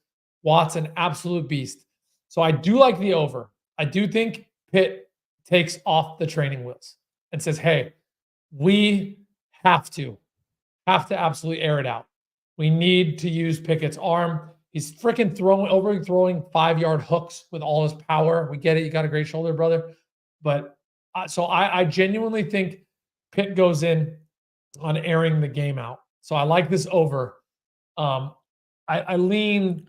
Watt's an absolute beast. So I do like the over. I do think Pitt takes off the training wheels and says, hey, we have to absolutely air it out. We need to use Pickett's arm. He's freaking overthrowing 5-yard hooks with all his power. We get it. You got a great shoulder, brother. But so I genuinely think Pitt goes in on airing the game out. So I like this over. I lean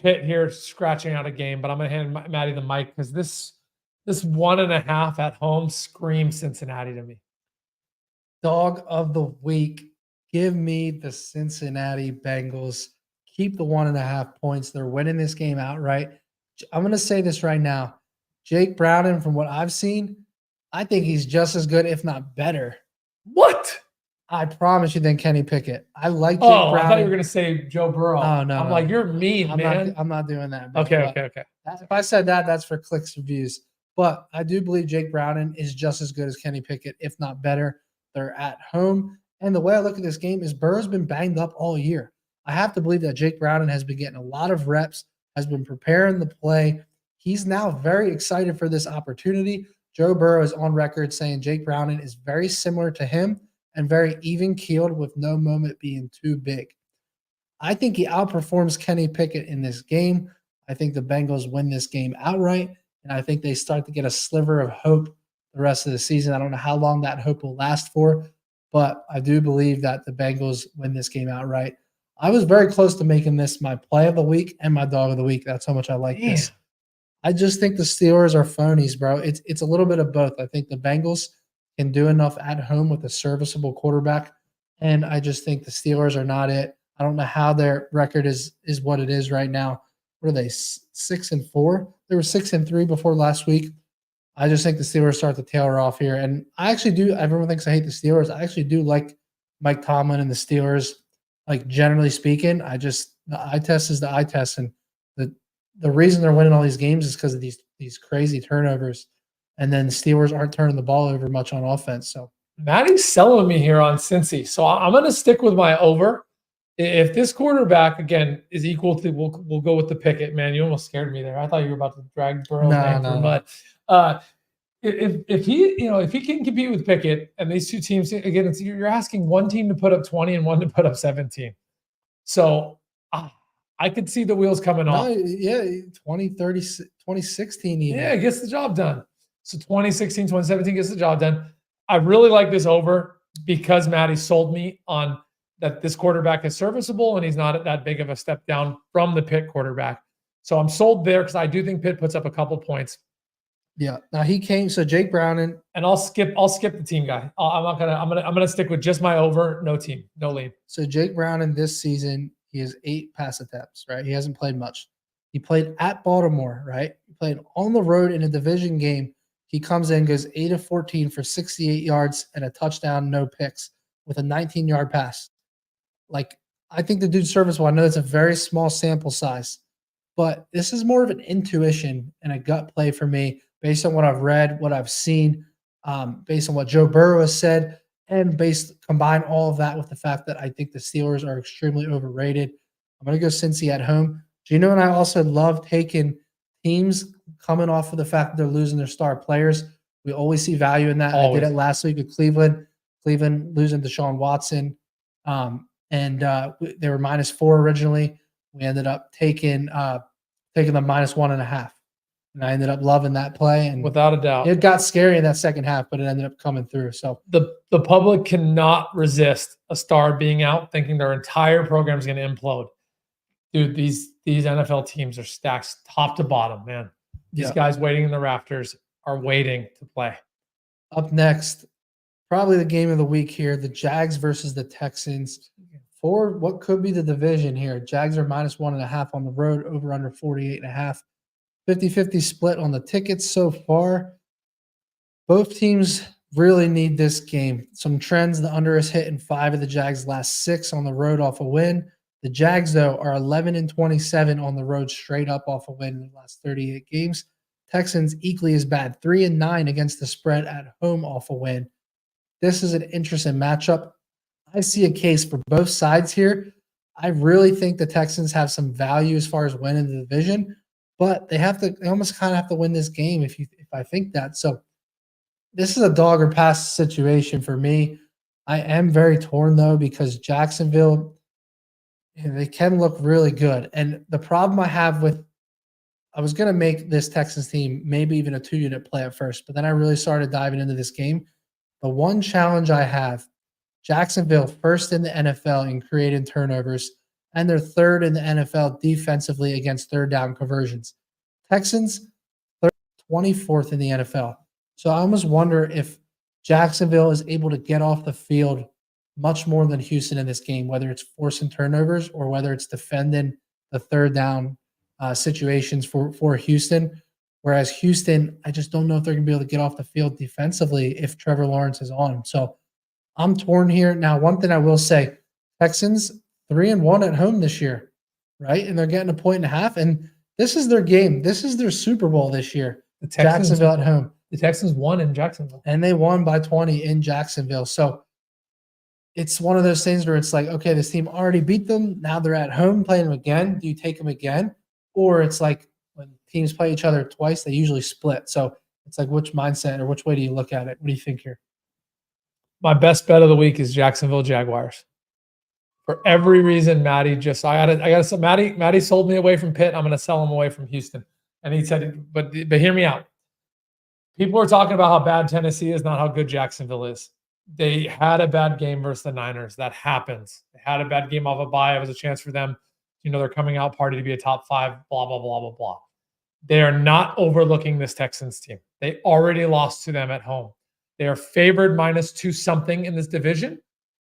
Pitt here, scratching out a game, but I'm going to hand Matty the mic because this 1.5 at home screams Cincinnati to me. Dog of the week. Give me the Cincinnati Bengals. Keep the 1.5 points. They're winning this game outright. I'm going to say this right now. Jake Browning, from what I've seen, I think he's just as good, if not better. What? I promise you, than Kenny Pickett. I like Jake Browning. I thought you were going to say Joe Burrow. Oh, no. I'm like, you're mean, man. I'm not doing that. Bro. Okay. If I said that, that's for clicks and views. But I do believe Jake Browning is just as good as Kenny Pickett, if not better. They're at home. And the way I look at this game is Burrow's been banged up all year. I have to believe that Jake Browning has been getting a lot of reps, has been preparing the play. He's now very excited for this opportunity. Joe Burrow is on record saying Jake Browning is very similar to him and very even-keeled with no moment being too big. I think he outperforms Kenny Pickett in this game. I think the Bengals win this game outright, and I think they start to get a sliver of hope the rest of the season. I don't know how long that hope will last for, but I do believe that the Bengals win this game outright. I was very close to making this my play of the week and my dog of the week. That's how much I like this. I just think the Steelers are phonies, bro. It's a little bit of both. I think the Bengals can do enough at home with a serviceable quarterback, and I just think the Steelers are not it. I don't know how their record is what it is right now. What are they? 6-4? They were 6-3 before last week. I just think the Steelers start to tail off here. And I actually do. Everyone thinks I hate the Steelers. I actually do like Mike Tomlin and the Steelers. Like, generally speaking, the eye test is the eye test. And the reason they're winning all these games is because of these crazy turnovers. And then the Steelers aren't turning the ball over much on offense. So Matty's selling me here on Cincy. So I'm going to stick with my over. If this quarterback, again, is equal to, we'll go with the Pickett. Man, you almost scared me there. I thought you were about to drag Burrow's name through mud. If he can compete with Pickett and these two teams, again, you're asking one team to put up 20 and one to put up 17. So I could see the wheels coming off. Yeah, 2016 even. Yeah, it gets the job done. So 2016, 2017 gets the job done. I really like this over because Matty sold me on that this quarterback is serviceable and he's not that big of a step down from the Pitt quarterback. So I'm sold there because I do think Pitt puts up a couple points. Yeah. Now he came. So Jake Browning, and I'll skip the team guy. I'm gonna stick with just my over, no team, no lead. So Jake Browning this season, he has 8 pass attempts, right? He hasn't played much. He played at Baltimore, right? He played on the road in a division game. He comes in, goes 8 of 14 for 68 yards and a touchdown, no picks, with a 19-yard pass. Like, I think the dude's serviceable. I know it's a very small sample size, but this is more of an intuition and a gut play for me based on what I've read, what I've seen, based on what Joe Burrow has said, and combine all of that with the fact that I think the Steelers are extremely overrated. I'm going to go Cincy at home. Gino and I also love taking teams coming off of the fact that they're losing their star players. We always see value in that. Always. I did it last week with Cleveland. Cleveland losing Deshaun Watson. And they were -4 originally. We ended up taking them -1.5. And I ended up loving that play. And without a doubt, it got scary in that second half, but it ended up coming through. So the public cannot resist a star being out, thinking their entire program is going to implode. Dude, these NFL teams are stacked top to bottom, man. These guys waiting in the rafters are waiting to play. Up next, probably the game of the week here, the Jags versus the Texans. For what could be the division here. Jags are -1.5 on the road, over under 48.5. 50-50 split on the tickets so far. Both teams really need this game. Some trends, the under is hit in 5 of the Jags' last 6 on the road off a win. The Jags, though, are 11-27 on the road straight up off a win in the last 38 games. Texans equally as bad, 3-9 against the spread at home off a win. This is an interesting matchup. I see a case for both sides here. I really think the Texans have some value as far as winning the division, but they almost kind of have to win this game if I think that. So this is a dog or pass situation for me. I am very torn though, because Jacksonville, they can look really good. And the problem I have I was going to make this Texans team maybe even a 2-unit play at first, but then I really started diving into this game. The one challenge I have, Jacksonville first in the NFL in creating turnovers, and they're third in the NFL defensively against third down conversions. Texans, 24th in the NFL. So I almost wonder if Jacksonville is able to get off the field much more than Houston in this game, whether it's forcing turnovers or whether it's defending the third down situations for Houston. Whereas Houston, I just don't know if they're going to be able to get off the field defensively if Trevor Lawrence is on. So I'm torn here. Now, one thing I will say, Texans 3-1 at home this year, right? And they're getting 1.5. And this is their game. This is their Super Bowl this year. Jacksonville at home. The Texans won in Jacksonville. And they won by 20 in Jacksonville. So it's one of those things where it's like, okay, this team already beat them. Now they're at home playing them again. Do you take them again? Or it's like when teams play each other twice, they usually split. So it's like, which mindset or which way do you look at it? What do you think here? My best bet of the week is Jacksonville Jaguars. For every reason, Matty Matty sold me away from Pitt. I'm going to sell him away from Houston. And he said, but hear me out. People are talking about how bad Tennessee is, not how good Jacksonville is. They had a bad game versus the Niners. That happens. They had a bad game off a bye. It was a chance for them, their coming out party to be a top 5, blah, blah, blah, blah, blah. They are not overlooking this Texans team. They already lost to them at home. They are favored -2 something in this division,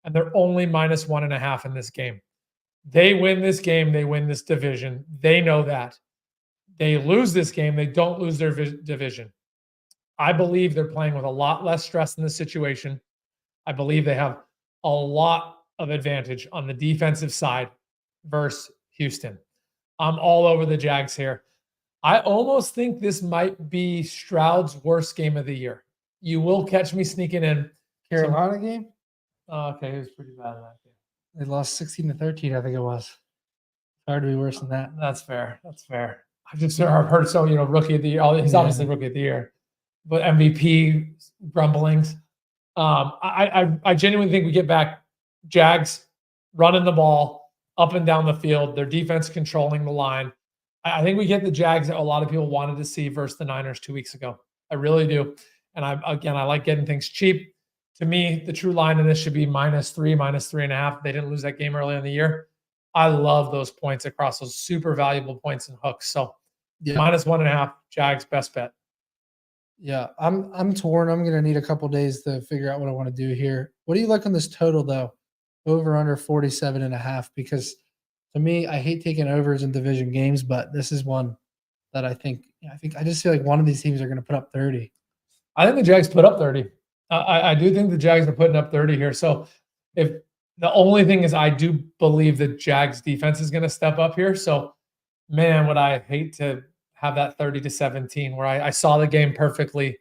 and they're only -1.5 in this game. They win this game, they win this division. They know that. They lose this game, they don't lose their division. I believe they're playing with a lot less stress in this situation. I believe they have a lot of advantage on the defensive side versus Houston. I'm all over the Jags here. I almost think this might be Stroud's worst game of the year. You will catch me sneaking in. Carolina game? Okay, it was pretty bad in that game. They lost 16-13, I think it was. Hard to be worse than that. That's fair. That's fair. I've heard so, rookie of the year. He's obviously rookie of the year, but MVP grumblings. I genuinely think we get back Jags running the ball up and down the field, their defense controlling the line. I think we get the Jags that a lot of people wanted to see versus the Niners 2 weeks ago. I really do. And I like getting things cheap. To me, the true line in this should be -3, -3.5. They didn't lose that game early in the year. I love those points across those super valuable points and hooks. So -1.5, Jags, best bet. Yeah, I'm torn. I'm gonna need a couple days to figure out what I want to do here. What do you like on this total though? Over under 47.5, because to me, I hate taking overs in division games, but this is one that I just feel like one of these teams are gonna put up 30. I think the Jags put up 30. I do think the Jags are putting up 30 here. So if the only thing is, I do believe the Jags defense is going to step up here. So, man, would I hate to have that 30-17 where I saw the game perfectly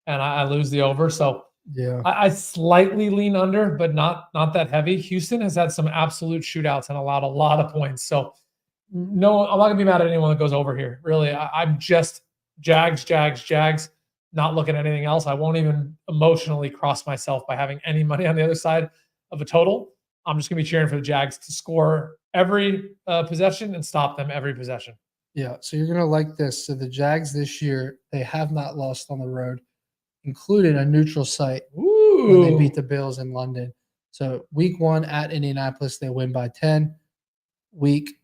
and I lose the over. So yeah, I slightly lean under, but not that heavy. Houston has had some absolute shootouts and allowed a lot of points. So no, I'm not going to be mad at anyone that goes over here. Really, I'm just Jags. Not looking at anything else. I won't even emotionally cross myself by having any money on the other side of a total. I'm just going to be cheering for the Jags to score every possession and stop them every possession. Yeah, so you're going to like this. So the Jags this year, they have not lost on the road, including a neutral site when they beat the Bills in London. So week 1 at Indianapolis, they win by 10. Week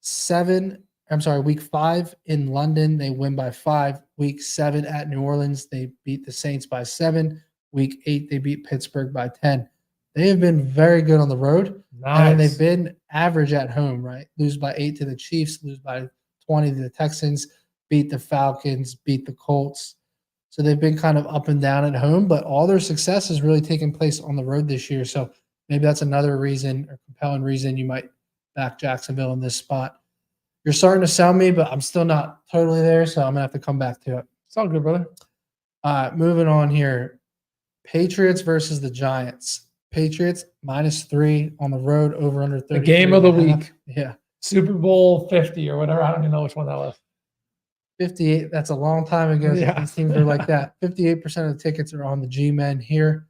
5 in London, they win by 5. Week 7 at New Orleans, they beat the Saints by 7. Week 8, they beat Pittsburgh by 10. They have been very good on the road. Nice. And they've been average at home, right? Lose by 8 to the Chiefs, lose by 20 to the Texans, beat the Falcons, beat the Colts. So they've been kind of up and down at home, but all their success has really taken place on the road this year. So maybe that's another reason or compelling reason you might back Jacksonville in this spot. You're starting to sell me, but I'm still not totally there, so I'm going to have to come back to it. It's all good, brother. Moving on here. Patriots versus the Giants. Patriots -3 on the road, over under 30. The game of the week. Yeah. Super Bowl 50 or whatever. I don't even know which one that was. 58. That's a long time ago. Yeah. These teams are like that. 58% of the tickets are on the G-Men here.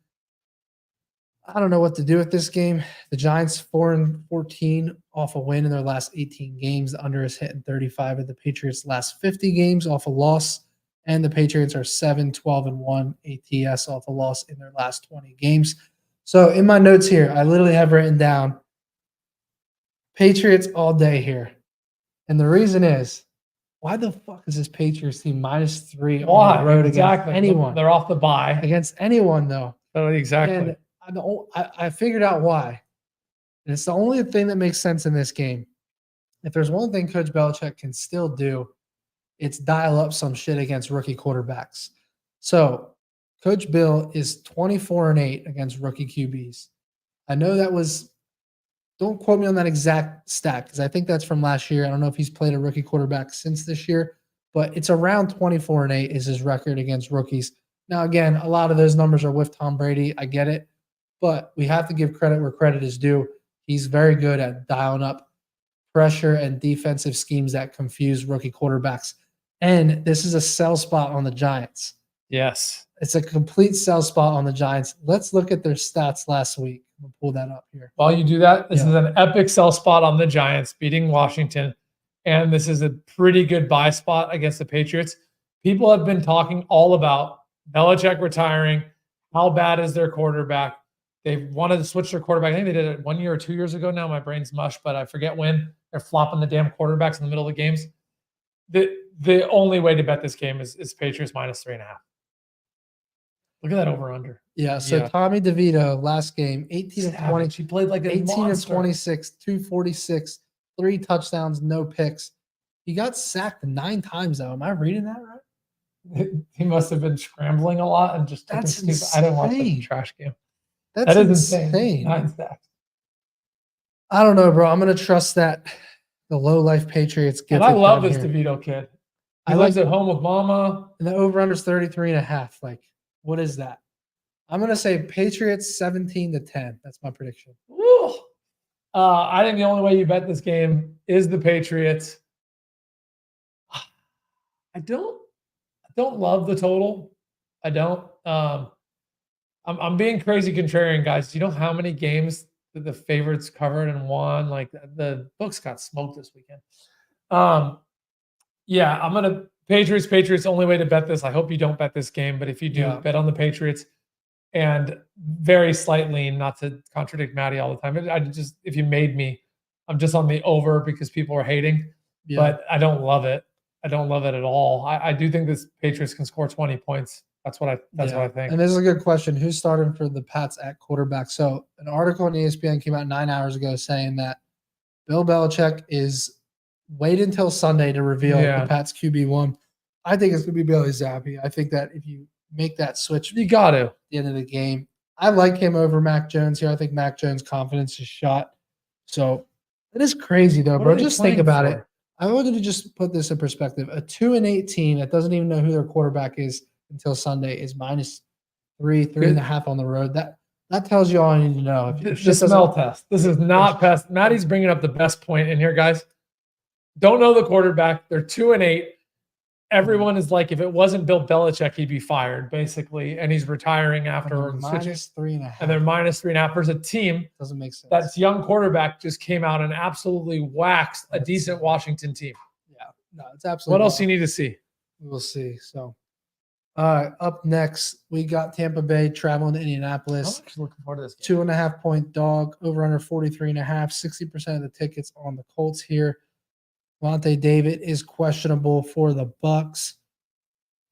I don't know what to do with this game. The Giants 4-14 off a win in their last 18 games. The under is hitting 35 of the Patriots' last 50 games off a loss. And the Patriots are 7-12-1 ATS off a loss in their last 20 games. So in my notes here, I literally have written down Patriots all day here. And the reason is, why the fuck is this Patriots team -3 on the road against anyone? They're off the bye. Against anyone, though. Oh, exactly. And I figured out why. And it's the only thing that makes sense in this game. If there's one thing Coach Belichick can still do, it's dial up some shit against rookie quarterbacks. So Coach Bill is 24-8 against rookie QBs. I know that was, don't quote me on that exact stat because I think that's from last year. I don't know if he's played a rookie quarterback since this year, but it's around 24-8 is his record against rookies. Now, again, a lot of those numbers are with Tom Brady. I get it. But we have to give credit where credit is due. He's very good at dialing up pressure and defensive schemes that confuse rookie quarterbacks. And this is a sell spot on the Giants. Yes. It's a complete sell spot on the Giants. Let's look at their stats last week. We'll pull that up here. While you do that, this is an epic sell spot on the Giants beating Washington. And this is a pretty good buy spot against the Patriots. People have been talking all about Belichick retiring. How bad is their quarterback? They wanted to switch their quarterback. I think they did it 1 year or 2 years ago now. My brain's mush, but I forget when. They're flopping the damn quarterbacks in the middle of the games. The only way to bet this game is Patriots -3.5. Look at that over/under. Yeah, so Tommy DeVito last game, 18 of 20. She played like a 18 monster. of 26, 246, 3 touchdowns, no picks. He got sacked 9 times, though. Am I reading that right? He must have been scrambling a lot and just That's stupid. I didn't watch the insane. trash game. That's That is insane. 9 sacks. I don't know, bro. I'm going to trust that the low-life Patriots get And I it love done this here. DeVito kid. He I lives like at home with mama. And the over-under is 33.5. Like, what is that? I'm going to say Patriots 17-10. That's my prediction. Woo. I think the only way you bet this game is the Patriots. I don't love the total. I don't. I'm being crazy contrarian, guys. Do you know how many games that the favorites covered and won? Like the books got smoked this weekend. Yeah, I'm gonna Patriots. Only way to bet this. I hope you don't bet this game, but if you do, bet on the Patriots. And very slightly, not to contradict Matty all the time. If you made me, I'm just on the over because people are hating. Yeah. But I don't love it. I don't love it at all. I do think this Patriots can score 20 points. That's what I think. And this is a good question. Who's starting for the Pats at quarterback? So an article on ESPN came out 9 hours ago saying that Bill Belichick is wait until Sunday to reveal the Pats QB1. I think it's going to be Bailey Zappi. I think that if you make that switch, you got to at the end of the game. I like him over Mac Jones here. I think Mac Jones' confidence is shot. So it is crazy though, bro. Just think about it. I wanted to just put this in perspective. A 2-8 team that doesn't even know who their quarterback is until Sunday is -3, 3.5 on the road. That tells you all I need to know. The smell test. This is not pest. Matty's bringing up the best point in here, guys. Don't know the quarterback. They're 2-8. Everyone is like, if it wasn't Bill Belichick, he'd be fired, basically, and he's retiring after -3.5, and they're -3.5 versus a team doesn't make sense. That's young quarterback just came out and absolutely waxed a decent Washington team. Yeah, no, it's absolutely. What else you need to see? We'll see. So, up next, we got Tampa Bay traveling to Indianapolis. I'm actually looking forward to this game. 2.5 point dog, over under 43.5. 60% of the tickets on the Colts here. Vontae David is questionable for the Bucks.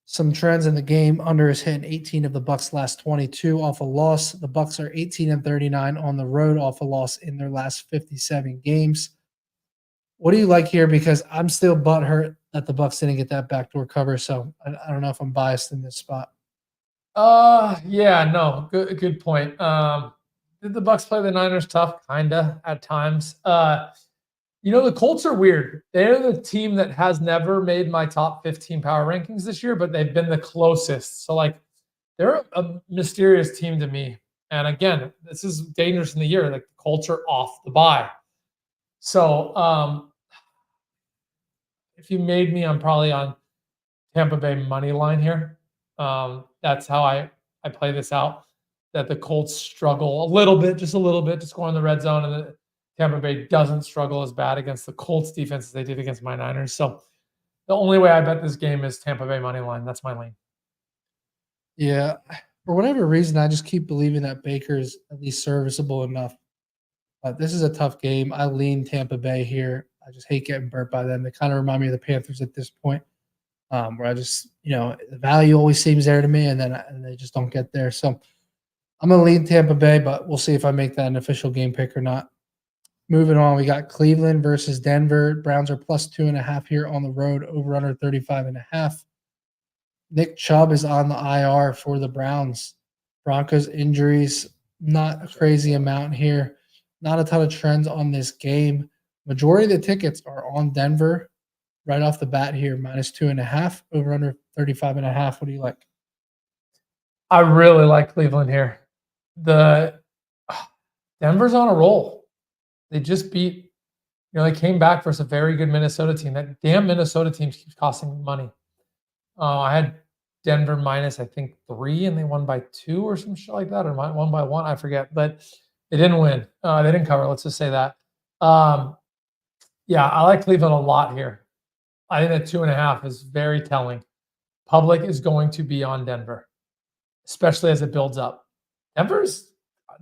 Some trends in the game: under is hitting 18 of the Bucks' last 22 off a loss. The Bucks are 18-39 on the road off a loss in their last 57 games. What do you like here? Because I'm still butthurt that the Bucks didn't get that backdoor cover. So I don't know if I'm biased in this spot. Yeah, no, good point. Did the Bucks play the Niners tough? Kinda at times. The Colts are weird. They're the team that has never made my top 15 power rankings this year, but they've been the closest. So, they're a mysterious team to me. And again, this is dangerous in the year. Like, the Colts are off the bye. So, if you made me, I'm probably on Tampa Bay money line here. That's how I play this out, that the Colts struggle just a little bit to score in the red zone, and the Tampa Bay doesn't struggle as bad against the Colts defense as they did against my Niners. So the only way I bet this game is Tampa Bay money line. That's my lane. Yeah. For whatever reason, I just keep believing that Baker's at least serviceable enough. But this is a tough game. I lean Tampa Bay here. I just hate getting burnt by them. They kind of remind me of the Panthers at this point, where I just, the value always seems there to me, and then they just don't get there. So I'm going to lean Tampa Bay, but we'll see if I make that an official game pick or not. Moving on, we got Cleveland versus Denver. Browns are +2.5 here on the road, over under 35.5. Nick Chubb is on the IR for the Browns. Broncos injuries, not a crazy amount here. Not a ton of trends on this game. Majority of the tickets are on Denver right off the bat here, -2.5, over under 35.5. What do you like? I really like Cleveland here. Denver's on a roll. They just beat, they came back versus a very good Minnesota team. That damn Minnesota team keeps costing me money. I had Denver minus, I think, 3, and they won by 2 or some shit like that, or won by 1. I forget, but they didn't win. They didn't cover. Let's just say that. Yeah, I like Cleveland a lot here. I think that 2.5 is very telling. Public is going to be on Denver, especially as it builds up. Denver's,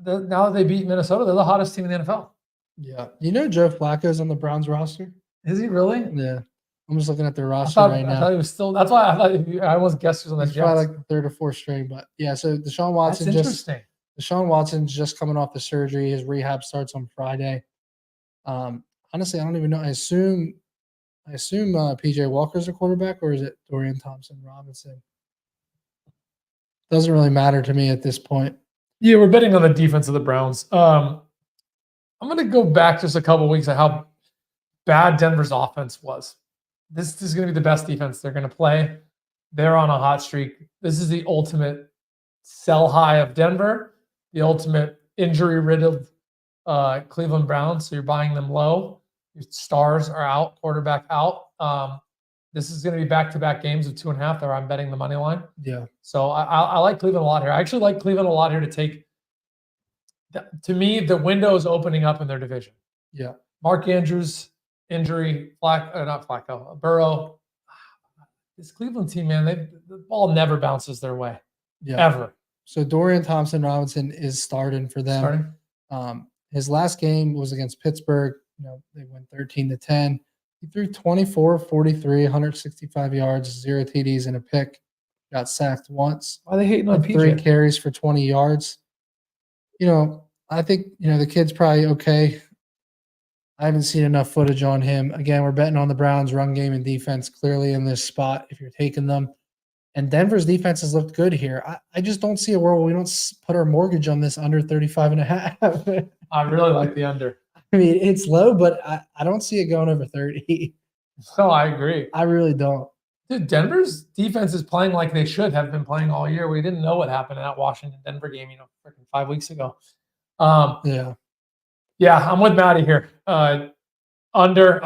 now that they beat Minnesota, they're the hottest team in the NFL. Yeah. Joe Flacco's on the Browns roster? Is he really? Yeah. I'm just looking at their I roster thought, right I now. thought he was still. That's why I thought I almost guessed he was on the He's Jets. probably like the third or fourth string, but yeah. So Deshaun That's Watson interesting. Deshaun Watson's just coming off the surgery. His rehab starts on Friday. Honestly, I don't even know. I assume PJ Walker's the quarterback, or is it Dorian Thompson-Robinson? Doesn't really matter to me at this point. Yeah, we're betting on the defense of the Browns. I'm going to go back just a couple weeks of how bad Denver's offense was. This is going to be the best defense they're going to play. They're on a hot streak. This is the ultimate sell high of Denver, the ultimate injury-riddled Cleveland Browns. So you're buying them low. Your stars are out, quarterback out. This is going to be back-to-back games of 2.5. There, I'm betting the money line. Yeah. So I like Cleveland a lot here. I actually like Cleveland a lot here to take. To me, the window is opening up in their division. Yeah. Mark Andrews injury, not Flacco, Burrow. This Cleveland team, man, the ball never bounces their way. Yeah. Ever. So Dorian Thompson-Robinson is starting for them. His last game was against Pittsburgh. They went 13-10. He threw 24, 43, 165 yards, 0 TDs, and a pick. Got sacked once. Why are they hating on PJ? 3 carries for 20 yards. I think, the kid's probably okay. I haven't seen enough footage on him. Again, we're betting on the Browns' run game and defense clearly in this spot if you're taking them. And Denver's defense has looked good here. I just don't see a world where we don't put our mortgage on this under 35.5. I really like the under. I mean, it's low, but I don't see it going over 30. So I agree. I really don't. Dude, Denver's defense is playing like they should have been playing all year. We didn't know what happened in that Washington-Denver game, freaking 5 weeks ago. Yeah, I'm with Matty here. Under,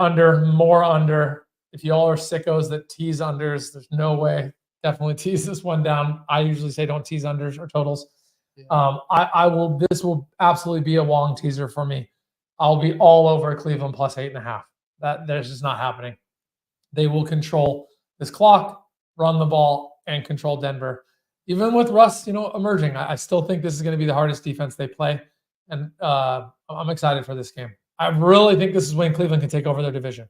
more under. If y'all are sickos that tease unders, there's no way. Definitely tease this one down. I usually say don't tease unders or totals. Yeah. I will. This will absolutely be a Wong teaser for me. I'll be all over Cleveland plus 8.5. That's just not happening. They will control this clock, run the ball, and control Denver. Even with Russ, emerging, I still think this is going to be the hardest defense they play, and I'm excited for this game. I really think this is when Cleveland can take over their division,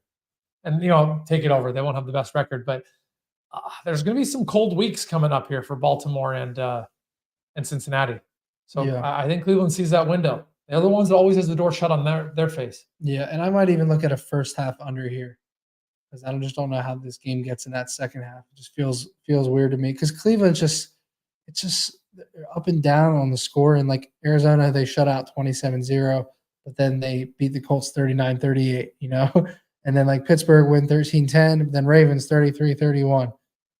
and take it over. They won't have the best record, but there's going to be some cold weeks coming up here for Baltimore and Cincinnati. So yeah. I think Cleveland sees that window. They're the ones that always has the door shut on their face. Yeah, and I might even look at a first half under here because I just don't know how this game gets in that second half. It just feels weird to me because Cleveland it's just up and down on the score. And like Arizona, they shut out 27-0, but then they beat the Colts 39-38, And then like Pittsburgh win 13-10, then Ravens 33-31.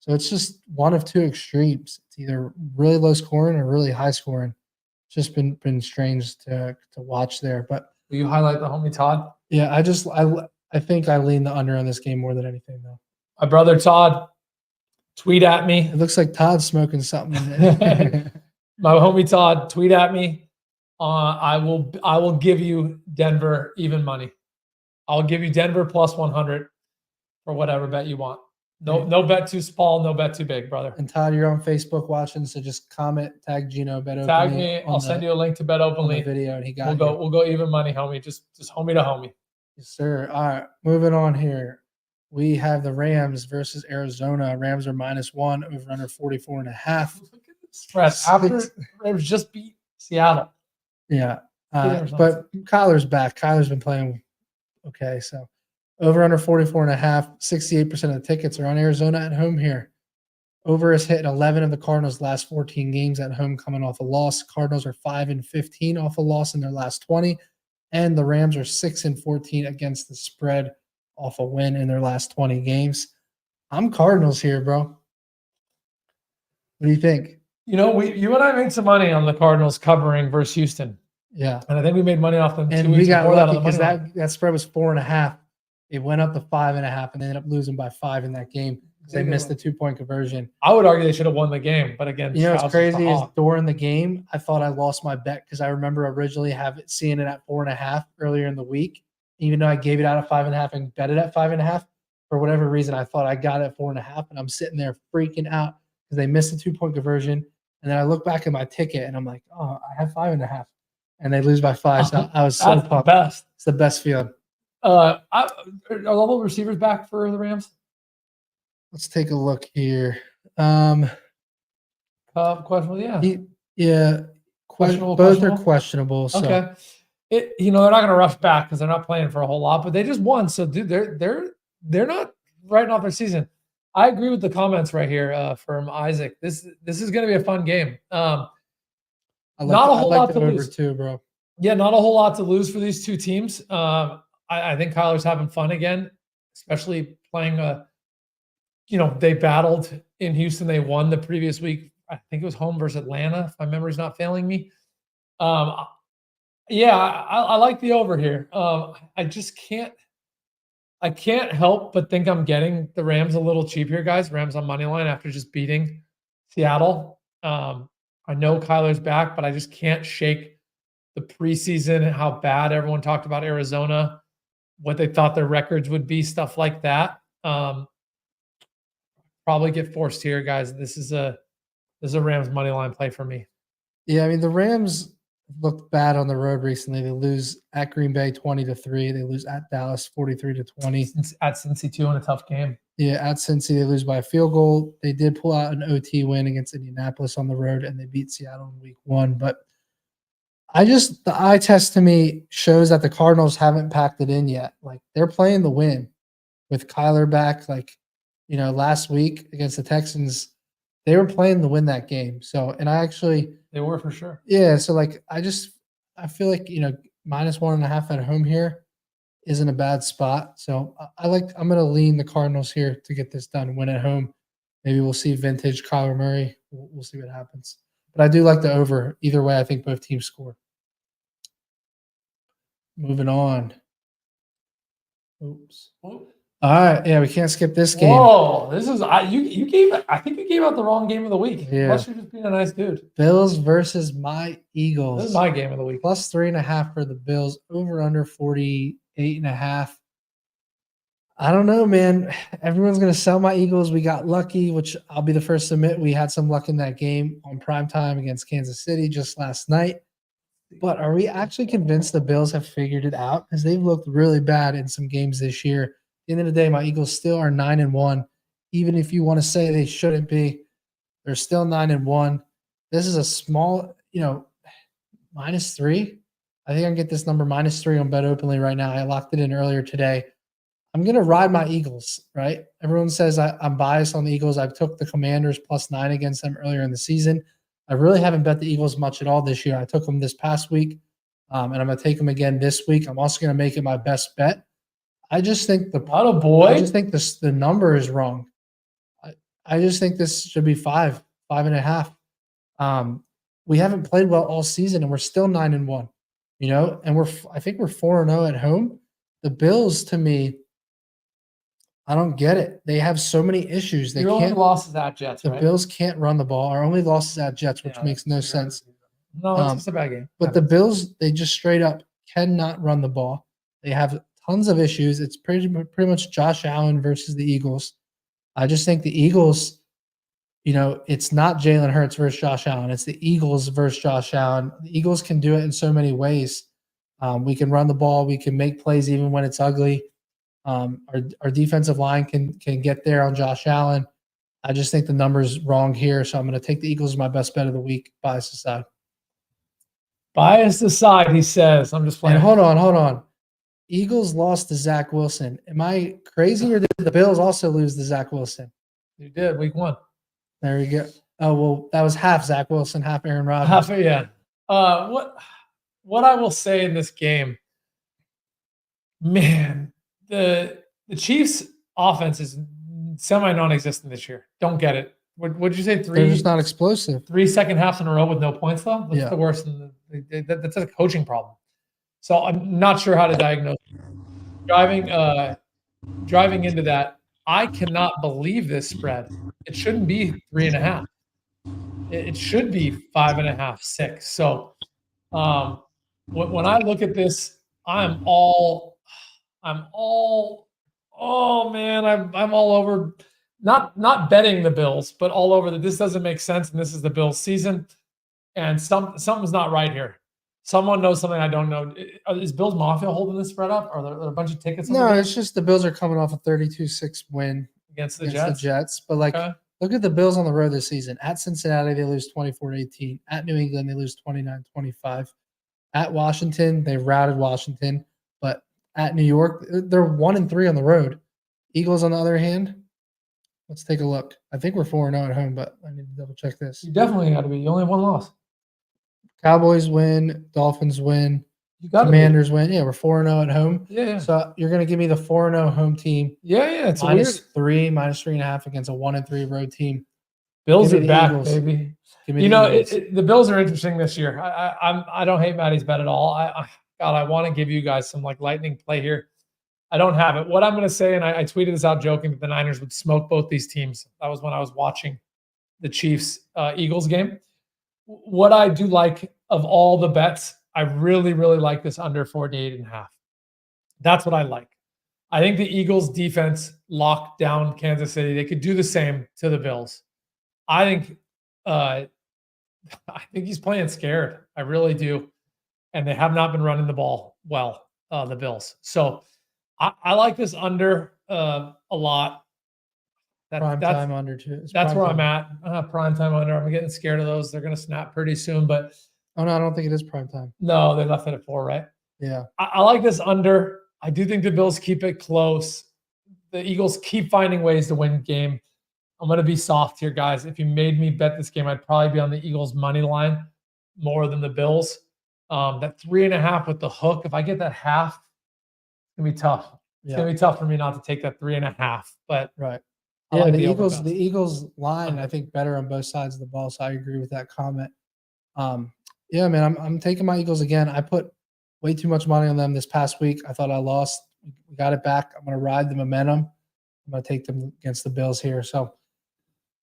So it's just one of two extremes. It's either really low scoring or really high scoring. It's just been strange to watch there. But will you highlight the homie Todd? Yeah, I think I lean the under on this game more than anything though. My brother Todd, tweet at me. It looks like Todd's smoking something. My homie Todd, tweet at me. I will give you Denver even money. I'll give you Denver plus 100 for whatever bet you want. No bet too small, no bet too big, brother. And Todd, you're on Facebook watching, so just comment, tag Gino, bet openly. Tag me. I'll send you a link to bet openly. Video, and we'll go even money, homie. Just homie to homie. Yes, sir. All right, moving on here. We have the Rams versus Arizona. Rams are -1, over under 44.5. Look at the spread after Rams just beat Seattle. Yeah, but Kyler's back. Kyler's been playing okay, so over under 44.5. 68% of the tickets are on Arizona at home here. Over has hit 11 of the Cardinals' last 14 games at home, coming off a loss. Cardinals are 5-15 off a loss in their last 20, and the Rams are 6-14 against the spread off a win in their last 20 games. I'm Cardinals here, bro. What do you think? You and I made some money on the Cardinals covering versus Houston. Yeah, and I think we made money off them. And we got lucky because that spread was 4.5. It went up to 5.5, and they ended up losing by 5 in that game because they missed the 2-point conversion. I would argue they should have won the game, but again, what's crazy is during the game, I thought I lost my bet because I remember originally seeing it at 4.5 earlier in the week. Even though I gave it out at 5.5 and bet it at 5.5, for whatever reason, I thought I got it at 4.5, and I'm sitting there freaking out because they missed the 2-point conversion. And then I look back at my ticket, and I'm like, oh, I have 5.5. And they lose by 5. So I was so pumped. Best. It's the best feeling. Are all the receivers back for the Rams? Let's take a look here. Questionable, yeah. Questionable. Both are questionable. So. Okay. They're not going to rush back because they're not playing for a whole lot, but they just won. So, dude, they're not writing off their season. I agree with the comments right here from Isaac. This is going to be a fun game. Not a whole lot to lose too, bro. Yeah, not a whole lot to lose for these two teams. I think Kyler's having fun again, especially playing. They battled in Houston. They won the previous week. I think it was home versus Atlanta, if my memory's not failing me. Yeah, I like the over here. I just can't help but think I'm getting the Rams a little cheap here, guys. Rams on money line after just beating Seattle. I know Kyler's back, but I just can't shake the preseason and how bad everyone talked about Arizona, what they thought their records would be, stuff like that. Probably get forced here, guys. This is a Rams money line play for me. Yeah, I mean the Rams looked bad on the road recently. They lose at Green Bay 20-3. They lose at Dallas 43-20. At Cincy too in a tough game. Yeah, at Cincy they lose by a field goal. They did pull out an OT win against Indianapolis on the road, and they beat Seattle in week 1. But the eye test to me shows that the Cardinals haven't packed it in yet. Like they're playing the win with Kyler back. Like, last week against the Texans, they were playing to win that game. So, and they were for sure. Yeah. So like, I feel like, -1.5 at home here isn't a bad spot. So I'm going to lean the Cardinals here to get this done, win at home. Maybe we'll see vintage Kyler Murray. We'll see what happens. But I do like the over. Either way, I think both teams score. Moving on. Oops. All right. Yeah, we can't skip this game. Whoa, this is I think you gave out the wrong game of the week. Yeah. Unless you're just being a nice dude. Bills versus my Eagles. This is my game of the week. Plus 3.5 for the Bills. Over under 48.5. I don't know, man. Everyone's gonna sell my Eagles. We got lucky, which I'll be the first to admit. We had some luck in that game on primetime against Kansas City just last night. But are we actually convinced the Bills have figured it out? Because they've looked really bad in some games this year. At the end of the day, my Eagles still are 9-1. Even if you want to say they shouldn't be, they're still 9-1. This is a small, -3. I think I can get this number -3 on Bet Openly right now. I locked it in earlier today. I'm going to ride my Eagles, right? Everyone says I'm biased on the Eagles. I took the Commanders +9 against them earlier in the season. I really haven't bet the Eagles much at all this year. I took them this past week, and I'm going to take them again this week. I'm also going to make it my best bet. I just think the number is wrong. I just think this should be 5.5. We haven't played well all season, and we're still 9-1. And I think we're 4-0 at home. The Bills, to me, I don't get it. They have so many issues. Your only loss is at Jets, right? The Bills can't run the ball. Our only loss is at Jets, which makes no sense. No, it's just a bad game. But the Bills, they just straight up cannot run the ball. They have tons of issues. It's pretty much Josh Allen versus the Eagles. I just think the Eagles, it's not Jalen Hurts versus Josh Allen. It's the Eagles versus Josh Allen. The Eagles can do it in so many ways. We can run the ball. We can make plays even when it's ugly. Our defensive line can get there on Josh Allen. I just think the number's wrong here, so I'm going to take the Eagles as my best bet of the week. Bias aside. Bias aside, he says. I'm just playing. And hold on. Eagles lost to Zach Wilson. Am I crazy, or did the Bills also lose to Zach Wilson? You did, week 1. There we go. Oh, well, that was half Zach Wilson, half Aaron Rodgers. Yeah. What I will say in this game, man, the Chiefs' offense is semi-non-existent this year. Don't get it. What did you say? They're just not explosive. 3 second halves in a row with no points, though? That's the worst. That's a coaching problem. So I'm not sure how to diagnose it. Driving into that, I cannot believe this spread. It shouldn't be 3.5. It should be 5.5, 6. So when I look at this, I'm all over not betting the Bills, but all over that this doesn't make sense and this is the Bills season. And something's not right here. Someone knows something I don't know. Is Bills Mafia holding this spread up? Are there a bunch of tickets? No, it's just the Bills are coming off a 32-6 win against the against Jets. the Jets. But like, Okay. look at the Bills on the road this season. At Cincinnati, they lose 24-18. At New England, they lose 29-25. At Washington, they routed Washington. But at New York, they're 1-3 on the road. Eagles, on the other hand, let's take a look. I think we're 4-0 at home, but I need to double check this. You definitely got to be. You only have one loss. Cowboys win, Dolphins win, You got Commanders win. Yeah, we're 4-0 at home. Yeah. So you're going to give me the 4-0 home team. Yeah. It's minus weird. 3, minus 3.5 against a 1-3 road team. Bills Give are me the back, Eagles. baby. Give me You the know, Eagles. the Bills are interesting this year. I don't hate Matty's bet at all. I want to give you guys some like lightning play here. I don't have it. What I'm going to say, and I tweeted this out joking, that the Niners would smoke both these teams. That was when I was watching the Chiefs Eagles game. What I do like of all the bets, I really, really like this under 48.5. That's what I like. I think the Eagles defense locked down Kansas City. They could do the same to the Bills. I think he's playing scared. I really do. And they have not been running the ball well, the Bills. So I like this under a lot. Prime time under too. That's where I'm at. Prime time under. I'm getting scared of those. They're going to snap pretty soon. But oh no, I don't think it is prime time. No, they left it at 4, right? Yeah. I like this under. I do think the Bills keep it close. The Eagles keep finding ways to win game. I'm going to be soft here, guys. If you made me bet this game, I'd probably be on the Eagles money line more than the Bills. That 3.5 with the hook, if I get that half, it's going to be tough. It's going to be tough for me not to take that 3.5. But right. I Yeah, like the Eagles line, I think, better on both sides of the ball. So I agree with that comment. Yeah, man, I'm taking my Eagles again. I put way too much money on them this past week. I thought I lost. We got it back. I'm going to ride the momentum. I'm going to take them against the Bills here. So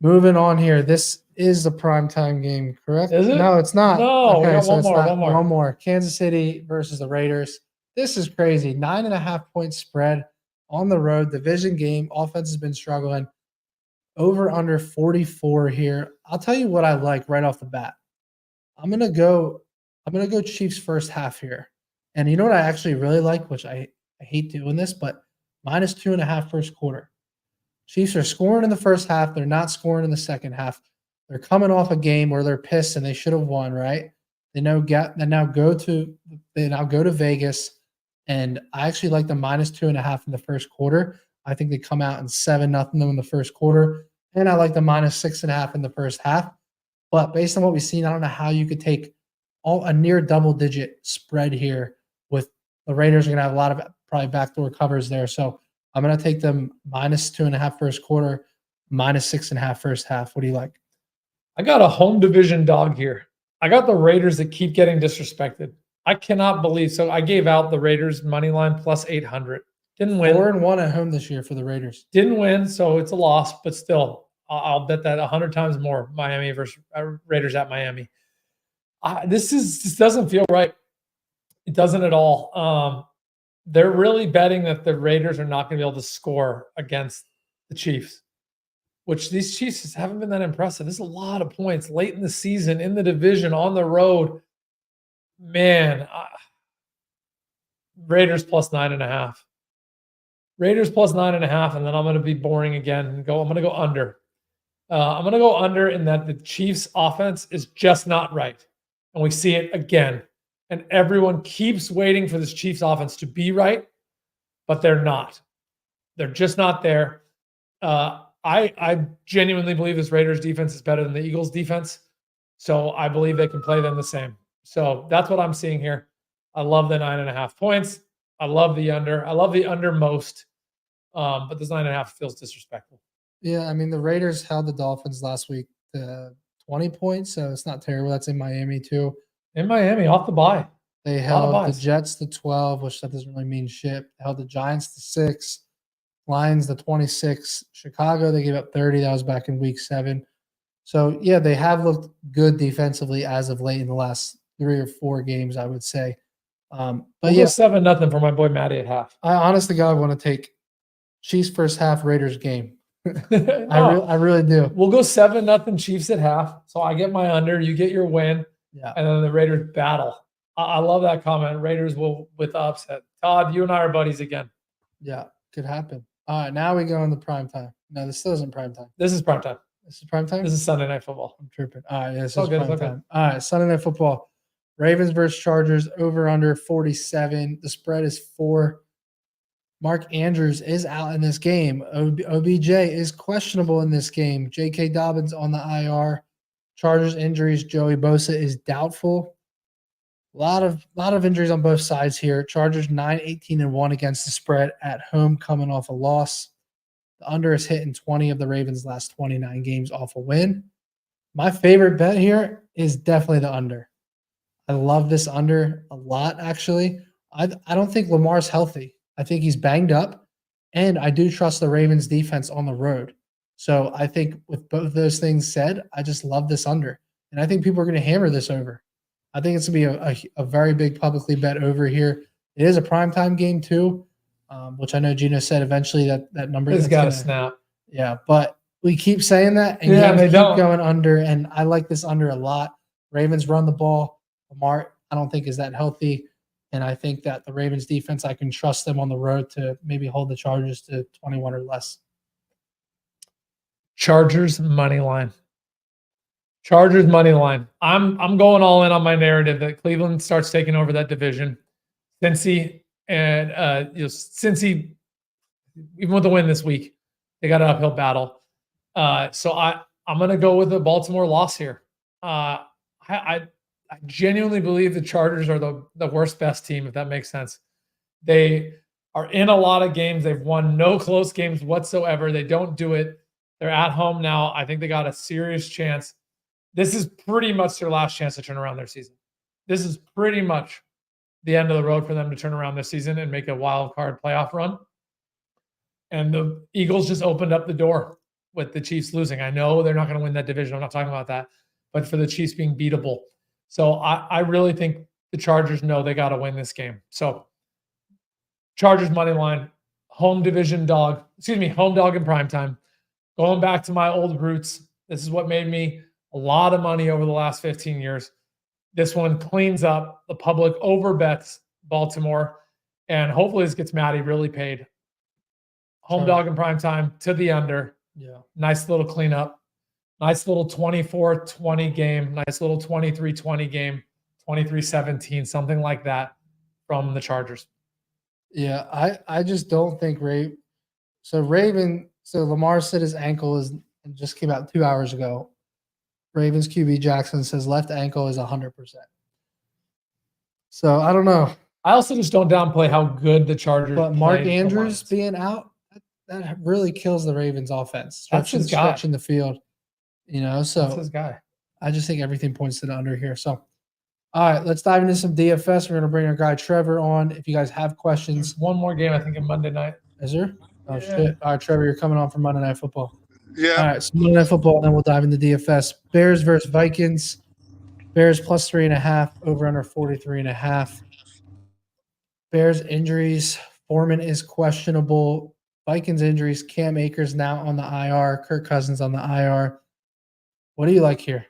moving on here. This is the primetime game, correct? Is it? No, it's not. No, okay, we got so one more. Kansas City versus the Raiders. This is crazy. 9.5 point spread on the road. Division game. Offense has been struggling. Over under 44 here. I'll tell you what I like right off the bat. I'm gonna go Chiefs first half here. And you know what I actually really like, which I hate doing this, but minus 2.5 first quarter. Chiefs are scoring in the first half. They're not scoring in the second half. They're coming off a game where they're pissed and they should have won, right? They now go to Vegas, and I actually like the minus 2.5 in the first quarter. I think they come out and 7-0 in the first quarter, and I like the minus 6.5 in the first half. But based on what we've seen, I don't know how you could take a near double-digit spread here. With the Raiders are going to have a lot of probably backdoor covers there, so I'm going to take them minus 2.5 first quarter, minus 6.5 first half. What do you like? I got a home division dog here. I got the Raiders that keep getting disrespected. I cannot believe. So I gave out the Raiders money line plus 800. Didn't win. 4-1 at home this year for the Raiders. Didn't win, so it's a loss. But still, I'll bet that 100 times more. Miami versus Raiders at Miami. This doesn't feel right. It doesn't at all. They're really betting that the Raiders are not going to be able to score against the Chiefs, which these Chiefs just haven't been that impressive. There's a lot of points late in the season, in the division, on the road. Man, Raiders plus 9.5. Raiders plus 9.5, and then I'm going to be boring again and I'm going to go under. I'm going to go under in that the Chiefs' offense is just not right, and we see it again. And everyone keeps waiting for this Chiefs offense to be right, but they're not. They're just not there. I genuinely believe this Raiders defense is better than the Eagles defense. So I believe they can play them the same. So that's what I'm seeing here. I love the 9.5 points. I love the under. I love the under most. But this 9.5 feels disrespectful. Yeah, I mean, the Raiders held the Dolphins last week to 20 points, so it's not terrible. That's in Miami too. In Miami, off the bye. They held the Jets to 12, which that doesn't really mean shit. They held the Giants to 6, Lions to 26. Chicago, they gave up 30. That was back in week 7. So, yeah, they have looked good defensively as of late in the last 3 or 4 games, I would say. But we'll go 7-0 for my boy Matty at half. I honestly, God, want to take Chiefs first half, Raiders game. I really do. We'll go 7-0 Chiefs at half. So I get my under, you get your win. Yeah. And then the Raiders battle. I love that comment. Raiders will with upset. Todd, you and I are buddies again. Yeah, could happen. All right, now we go into prime time. No, this still isn't prime time. This is prime time. This is prime time? This is Sunday Night Football. I'm tripping. All right, yeah, this all is good, prime time. All right, Sunday Night Football. Ravens versus Chargers, over under 47. The spread is 4. Mark Andrews is out in this game. OBJ is questionable in this game. J.K. Dobbins on the IR. Chargers injuries. Joey Bosa is doubtful. A lot of injuries on both sides here. Chargers 9-18-1 against the spread at home, coming off a loss. The under is hitting 20 of the Ravens' last 29 games off a win. My favorite bet here is definitely the under. I love this under a lot, actually. I don't think Lamar's healthy. I think he's banged up, and I do trust the Ravens defense on the road. So I think with both those things said, I just love this under. And I think people are going to hammer this over. I think it's going to be a very big publicly bet over here. It is a primetime game too, which I know Gino said eventually that number has got to snap. Yeah, but we keep saying that, and they keep don't. going under, and I like this under a lot. Ravens run the ball. Lamar, I don't think is that healthy. And I think that the Ravens defense, I can trust them on the road to maybe hold the Chargers to 21 or less. Chargers money line. Chargers money line. I'm going all in on my narrative that Cleveland starts taking over that division. Cincy and Cincy, even with the win this week, they got an uphill battle. So I'm going to go with the Baltimore loss here. I genuinely believe the Chargers are the worst best team, if that makes sense. They are in a lot of games. They've won no close games whatsoever. They don't do it. They're at home now. I think they got a serious chance. This is pretty much their last chance to turn around their season. This is pretty much the end of the road for them to turn around their season and make a wild card playoff run. And the Eagles just opened up the door with the Chiefs losing. I know they're not going to win that division. I'm not talking about that. But for the Chiefs being beatable. So I really think the Chargers know they got to win this game. So Chargers money line, home dog in primetime. Going back to my old roots, this is what made me a lot of money over the last 15 years. This one cleans up. The public overbets Baltimore, and hopefully this gets Matty really paid. Home dog in primetime to the under. Yeah. Nice little cleanup. Nice little 24-20 game. Nice little 23-20 game. 23-17, something like that from the Chargers. Yeah, I just don't think So Lamar said his ankle just came out 2 hours ago. Ravens QB Jackson says left ankle is 100%. So I don't know. I also just don't downplay how good the Chargers. But Mark Andrews being out, that really kills the Ravens offense. Stretching the field. So that's his guy. I just think everything points to the under here. So, all right, let's dive into some DFS. We're going to bring our guy Trevor on. If you guys have questions. There's one more game, I think, on Monday night. Is there? Oh, shit. All right, Trevor, you're coming on for Monday Night Football. Yeah. All right, so Monday Night Football, then we'll dive into DFS. Bears versus Vikings. Bears plus 3.5, over under 43.5. Bears injuries. Foreman is questionable. Vikings injuries. Cam Akers now on the IR. Kirk Cousins on the IR. What do you like here?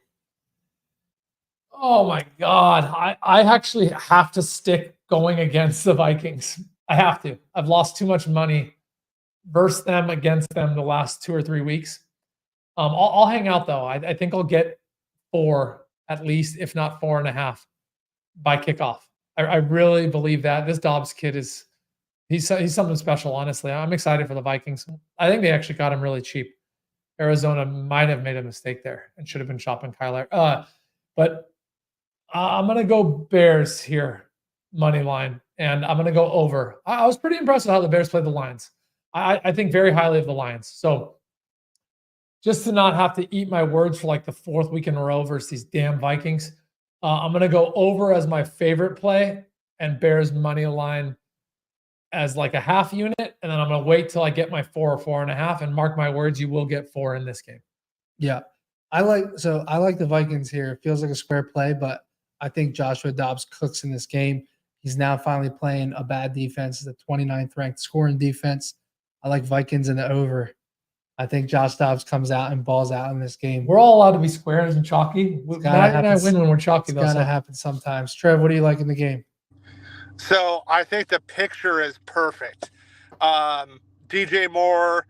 Oh, my God. I actually have to stick going against the Vikings. I have to. I've lost too much money versus them against them the last 2 or 3 weeks. I'll hang out, though. I think I'll get 4 at least, if not 4.5 by kickoff. I really believe that. This Dobbs kid he's something special, honestly. I'm excited for the Vikings. I think they actually got him really cheap. Arizona might have made a mistake there and should have been shopping Kyler. But I'm going to go Bears here, money line, and I'm going to go over. I was pretty impressed with how the Bears played the Lions. I think very highly of the Lions. So just to not have to eat my words for like the 4th week in a row versus these damn Vikings, I'm going to go over as my favorite play and Bears money line as like a half unit, and then I'm going to wait till I get my 4 or 4.5, and mark my words, you will get 4 in this game. Yeah. I like the Vikings here. It feels like a square play, but I think Joshua Dobbs cooks in this game. He's now finally playing a bad defense. It's the 29th ranked scoring defense. I like Vikings in the over. I think Josh Dobbs comes out and balls out in this game. We're all allowed to be squares and chalky. I win when we're chalky. It's got to happen sometimes. Trev, what do you like in the game? So I think the picture is perfect. DJ Moore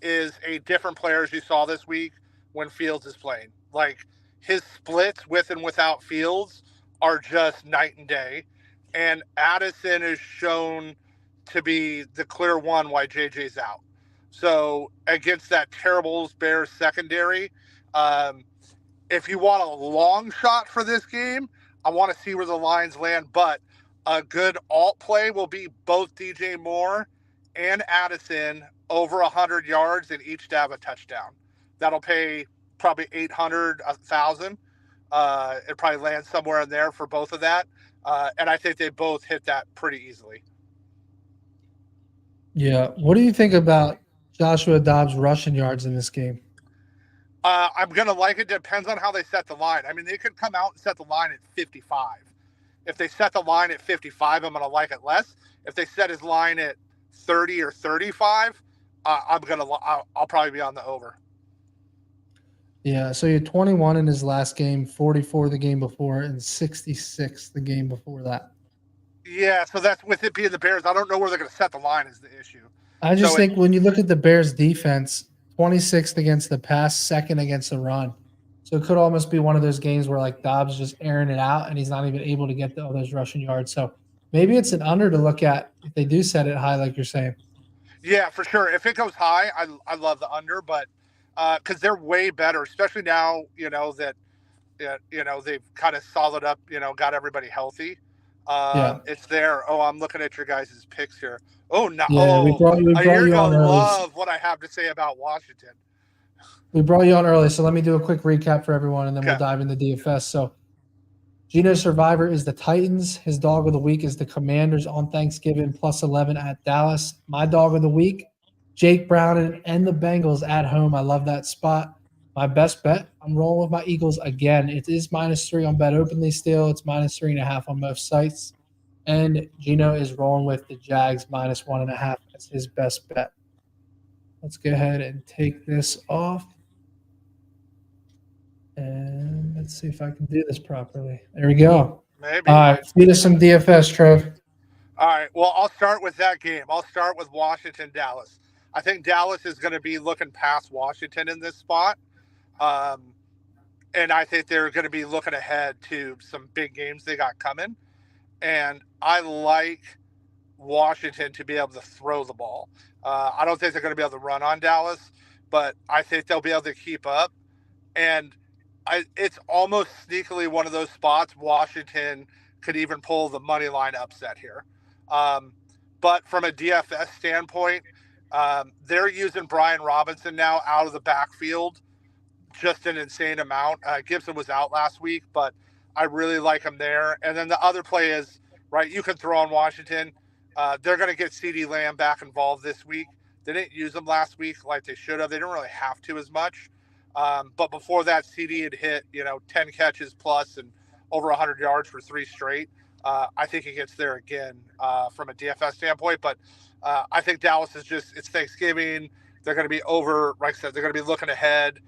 is a different player, as you saw this week, when Fields is playing. Like, his splits with and without Fields are just night and day. And Addison is shown to be the clear one why JJ's out. So against that terrible Bears secondary, if you want a long shot for this game, I want to see where the lines land. But a good alt play will be both DJ Moore and Addison over 100 yards and each to have a touchdown. That'll pay probably 800, 1,000. It probably lands somewhere in there for both of that. And I think they both hit that pretty easily. Yeah. What do you think about Joshua Dobbs' rushing yards in this game? I'm going to like it. Depends on how they set the line. I mean, they could come out and set the line at 55. If they set the line at 55, I'm going to like it less. If they set his line at 30 or 35, I'll probably be on the over. Yeah, so he had 21 in his last game, 44 the game before, and 66 the game before that. Yeah, so that's with it being the Bears. I don't know where they're going to set the line is the issue. I just think when you look at the Bears' defense, 26th against the pass, second against the run. So it could almost be one of those games where like Dobbs is just airing it out and he's not even able to get all those rushing yards. So maybe it's an under to look at if they do set it high, like you're saying. Yeah, for sure. If it goes high, I love the under, but because they're way better, especially now, that they've kind of solid up, got everybody healthy. It's there. Oh, I'm looking at your guys' picks here. Oh, no. Yeah, we brought you on early. Love what I have to say about Washington. We brought you on early, so let me do a quick recap for everyone, and then we'll dive into DFS. So Gino's survivor is the Titans. His dog of the week is the Commanders on Thanksgiving, +11 at Dallas. My dog of the week, Jake Brown and the Bengals at home. I love that spot. My best bet, I'm rolling with my Eagles again. It is -3 on Bet Openly still. It's -3.5 on most sites. And Gino is rolling with the Jags -1.5 as his best bet. Let's go ahead and take this off. And let's see if I can do this properly. There we go. Maybe. All right, feed us some DFS, Trev. All right, well, I'll start with that game. I'll start with Washington-Dallas. I think Dallas is going to be looking past Washington in this spot. And I think they're going to be looking ahead to some big games they got coming. And I like Washington to be able to throw the ball. I don't think they're going to be able to run on Dallas, but I think they'll be able to keep up. And it's almost sneakily one of those spots Washington could even pull the money line upset here. But from a DFS standpoint, they're using Brian Robinson now out of the backfield, just an insane amount. Gibson was out last week, but I really like him there. And then the other play is, right, you can throw on Washington. They're going to get CeeDee Lamb back involved this week. They didn't use him last week like they should have. They didn't really have to as much. But before that, CeeDee had hit, 10 catches plus and over 100 yards for 3 straight. I think he gets there again from a DFS standpoint. But I think Dallas is it's Thanksgiving. They're going to be over, like I said, they're going to be looking ahead.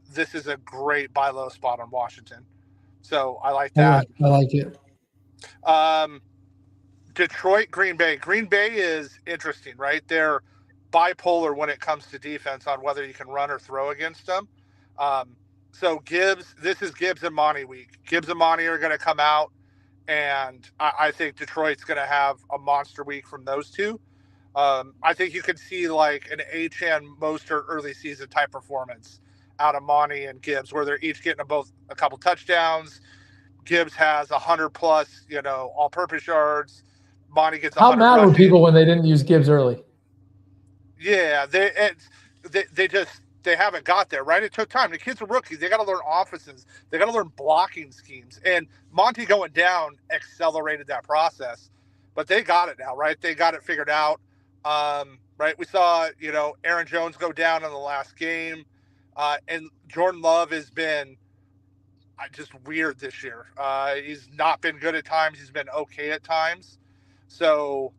This is a great buy low spot on Washington. So I like that. I like it. Detroit, Green Bay. Green Bay is interesting, right? They're bipolar when it comes to defense on whether you can run or throw against them. So this is Gibbs and Monty week. Gibbs and Monty are going to come out, and I think Detroit's going to have a monster week from those two. I think you could see like an Achane Mostert early season type performance out of Monty and Gibbs, where they're each getting both a couple touchdowns. Gibbs has 100+, all-purpose yards. Monty gets 100. How mad were people when they didn't use Gibbs early? Yeah, they haven't got there, right? It took time. The kids are rookies. They got to learn offenses. They got to learn blocking schemes. And Monty going down accelerated that process. But they got it now, right? They got it figured out. Right? We saw, Aaron Jones go down in the last game. And Jordan Love has been just weird this year. He's not been good at times. He's been okay at times. So,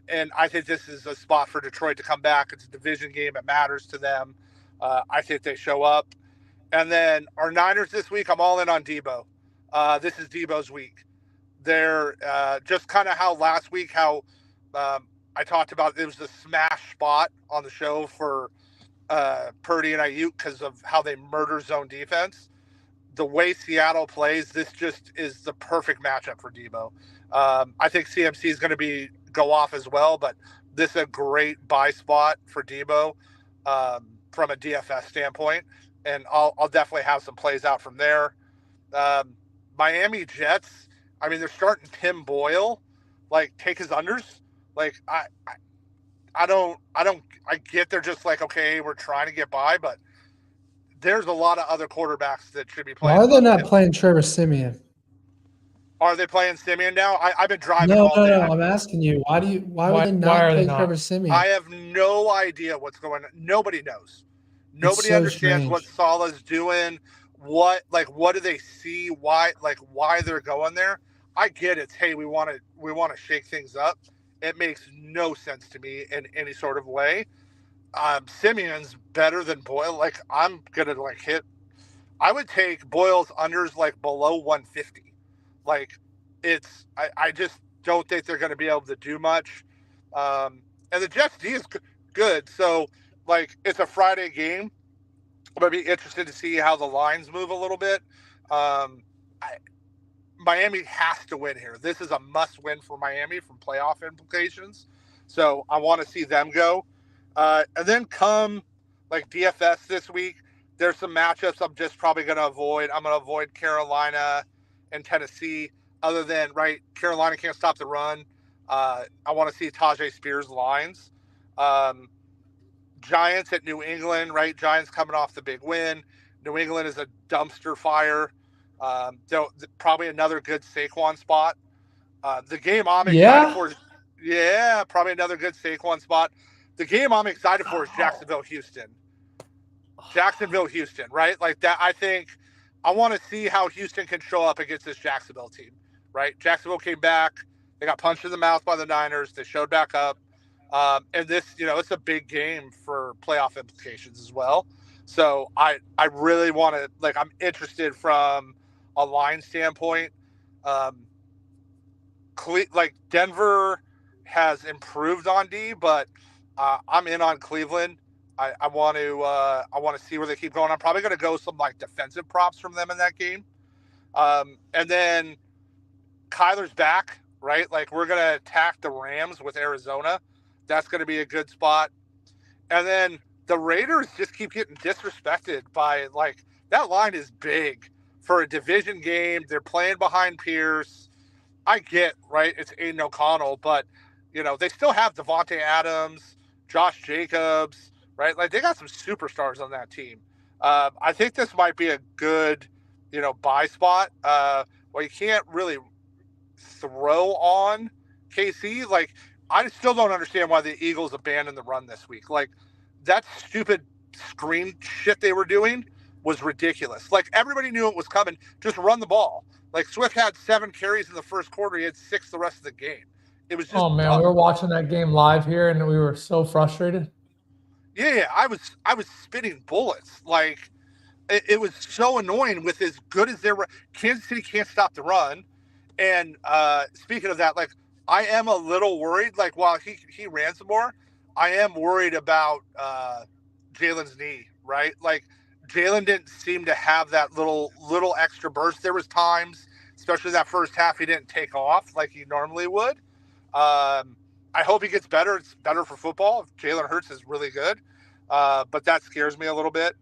and I think this is a spot for Detroit to come back. It's a division game. It matters to them. I think they show up. And then our Niners this week, I'm all in on Debo. This is Debo's week. They're just kind of how last week, I I talked about it was the smash spot on the show for Purdy and Ayuk because of how they murder zone defense. The way Seattle plays, this just is the perfect matchup for Debo. I think CMC is going to go off as well, but this is a great buy spot for Debo from a DFS standpoint, and I'll definitely have some plays out from there. Miami Jets, I mean, they're starting Tim Boyle, like take his unders. Like I get they're just like, okay, we're trying to get by, but there's a lot of other quarterbacks that should be playing. Why are they not playing Trevor Siemian? Are they playing Siemian now? I've been driving No, all day. no. I'm asking you. Why would they not play Trevor Siemian? I have no idea what's going on. Nobody knows. Nobody so understands strange. what Salah's doing. What do they see? Why they're going there? I get it. Hey, we want to shake things up. It makes no sense to me in any sort of way. Simeon's better than Boyle. Like I'm gonna hit. I would take Boyle's unders below 150. Like I just don't think they're going to be able to do much. And the Jets D is good. So it's a Friday game. I'm going to be interested to see how the lines move a little bit. Miami has to win here. This is a must win for Miami from playoff implications. So I want to see them go. And then come DFS this week, there's some matchups I'm just probably going to avoid. I'm going to avoid Carolina and Tennessee, other than Carolina can't stop the run. I want to see Tajay Spears lines. Giants at New England, Giants coming off the big win. New England is a dumpster fire. Probably another good Saquon spot. The game I'm excited for is, probably another good Saquon spot. The game I'm excited for is Jacksonville-Houston. Jacksonville-Houston, Like that, I think I want to see how Houston can show up against this Jacksonville team, Jacksonville came back. They got punched in the mouth by the Niners. They showed back up. And this, it's a big game for playoff implications as well. So I really want to, I'm interested from a line standpoint. Denver has improved on D, but I'm in on Cleveland. I want to see where they keep going. I'm probably going to go some defensive props from them in that game. And then Kyler's back, we're going to attack the Rams with Arizona. That's going to be a good spot. And then the Raiders just keep getting disrespected by that line is big for a division game. They're playing behind Pierce. I get, it's Aiden O'Connell, but they still have Devontae Adams, Josh Jacobs, they got some superstars on that team. I think this might be a good, buy spot. You can't really throw on KC. I still don't understand why the Eagles abandoned the run this week. That stupid screen shit they were doing was ridiculous. Everybody knew it was coming. Just run the ball. Swift had 7 carries in the first quarter. He had 6 the rest of the game. It was just we were watching that game live here, and we were so frustrated. Yeah, I was spitting bullets. It was so annoying with as good as Kansas City can't stop the run. And speaking of that, I am a little worried. While he ran some more, I am worried about Jalen's knee. Jalen didn't seem to have that little extra burst. There was times, especially that first half, he didn't take off like he normally would. I hope he gets better. It's better for football. Jalen Hurts is really good, but that scares me a little bit.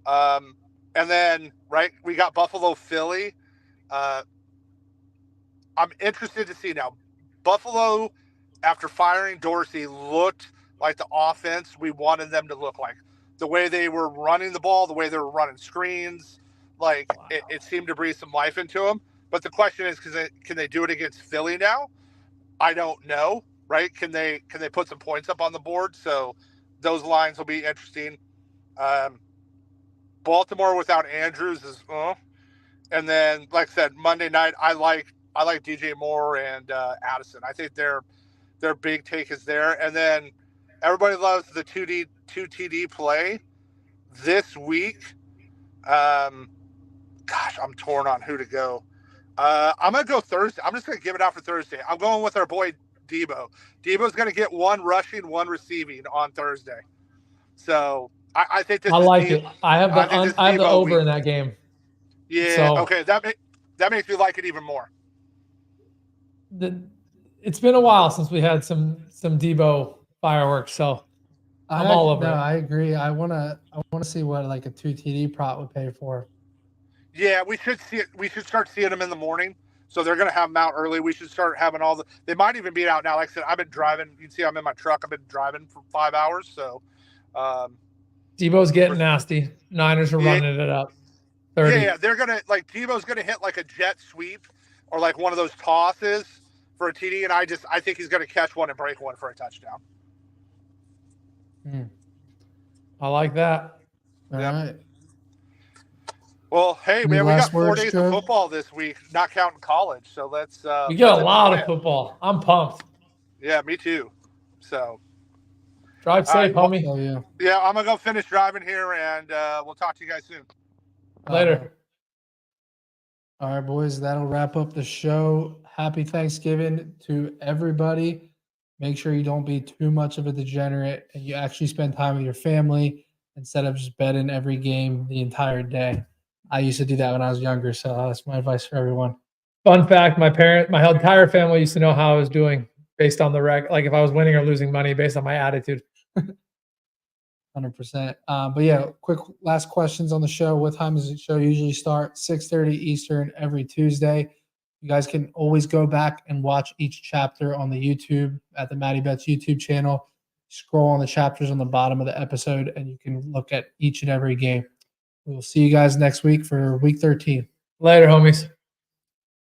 And then, we got Buffalo, Philly. I'm interested to see now. Buffalo, after firing Dorsey, looked like the offense we wanted them to look like. The way they were running the ball, the way they were running screens, it seemed to breathe some life into them. But the question is, can they do it against Philly now? I don't know, Can they put some points up on the board? So those lines will be interesting. Baltimore without Andrews is, and then like I said, Monday night I like DJ Moore and Addison. I think their big take is there. And then everybody loves the 2 TD play this week. I'm torn on who to go. I'm gonna go Thursday. I'm just gonna give it out for Thursday. I'm going with our boy Debo. Debo's going to get 1 rushing, 1 receiving on Thursday. So I think this I is like it. I have the over week. in that game. Yeah. So, okay. That makes me like it even more. It's been a while since we had some Debo fireworks. So I'm all over it. I agree. I wanna see what like a 2 TD prop would pay for. Yeah, we should see it. We should start seeing them in the morning. So they're going to have them out early. We should start having they might even be out now. Like I said, I've been driving. You can see I'm in my truck. I've been driving for 5 hours. So Debo's getting nasty. Niners are running it up. 30. Yeah, they're going to Debo's going to hit like a jet sweep or like one of those tosses for a TD. And I think he's going to catch one and break one for a touchdown. I like that. All right. Well, hey, Any man, we got 4 words, days Joe? of football this week, not counting college. So let's. We get a lot of football. I'm pumped. Yeah, me too. So. Drive safe, homie. Oh, yeah. Yeah, I'm going to go finish driving here, and we'll talk to you guys soon. Later. All right, boys, that'll wrap up the show. Happy Thanksgiving to everybody. Make sure you don't be too much of a degenerate and you actually spend time with your family instead of just betting every game the entire day. I used to do that when I was younger, so that's my advice for everyone. Fun fact, my entire family used to know how I was doing based on the like if I was winning or losing money based on my attitude. 100%. But yeah, quick last questions on the show. What time does the show usually start? 6:30 Eastern every Tuesday. You guys can always go back and watch each chapter on the YouTube at the Matty Bets YouTube channel. Scroll on the chapters on the bottom of the episode, and you can look at each and every game. We will see you guys next week for week 13. Later, homies.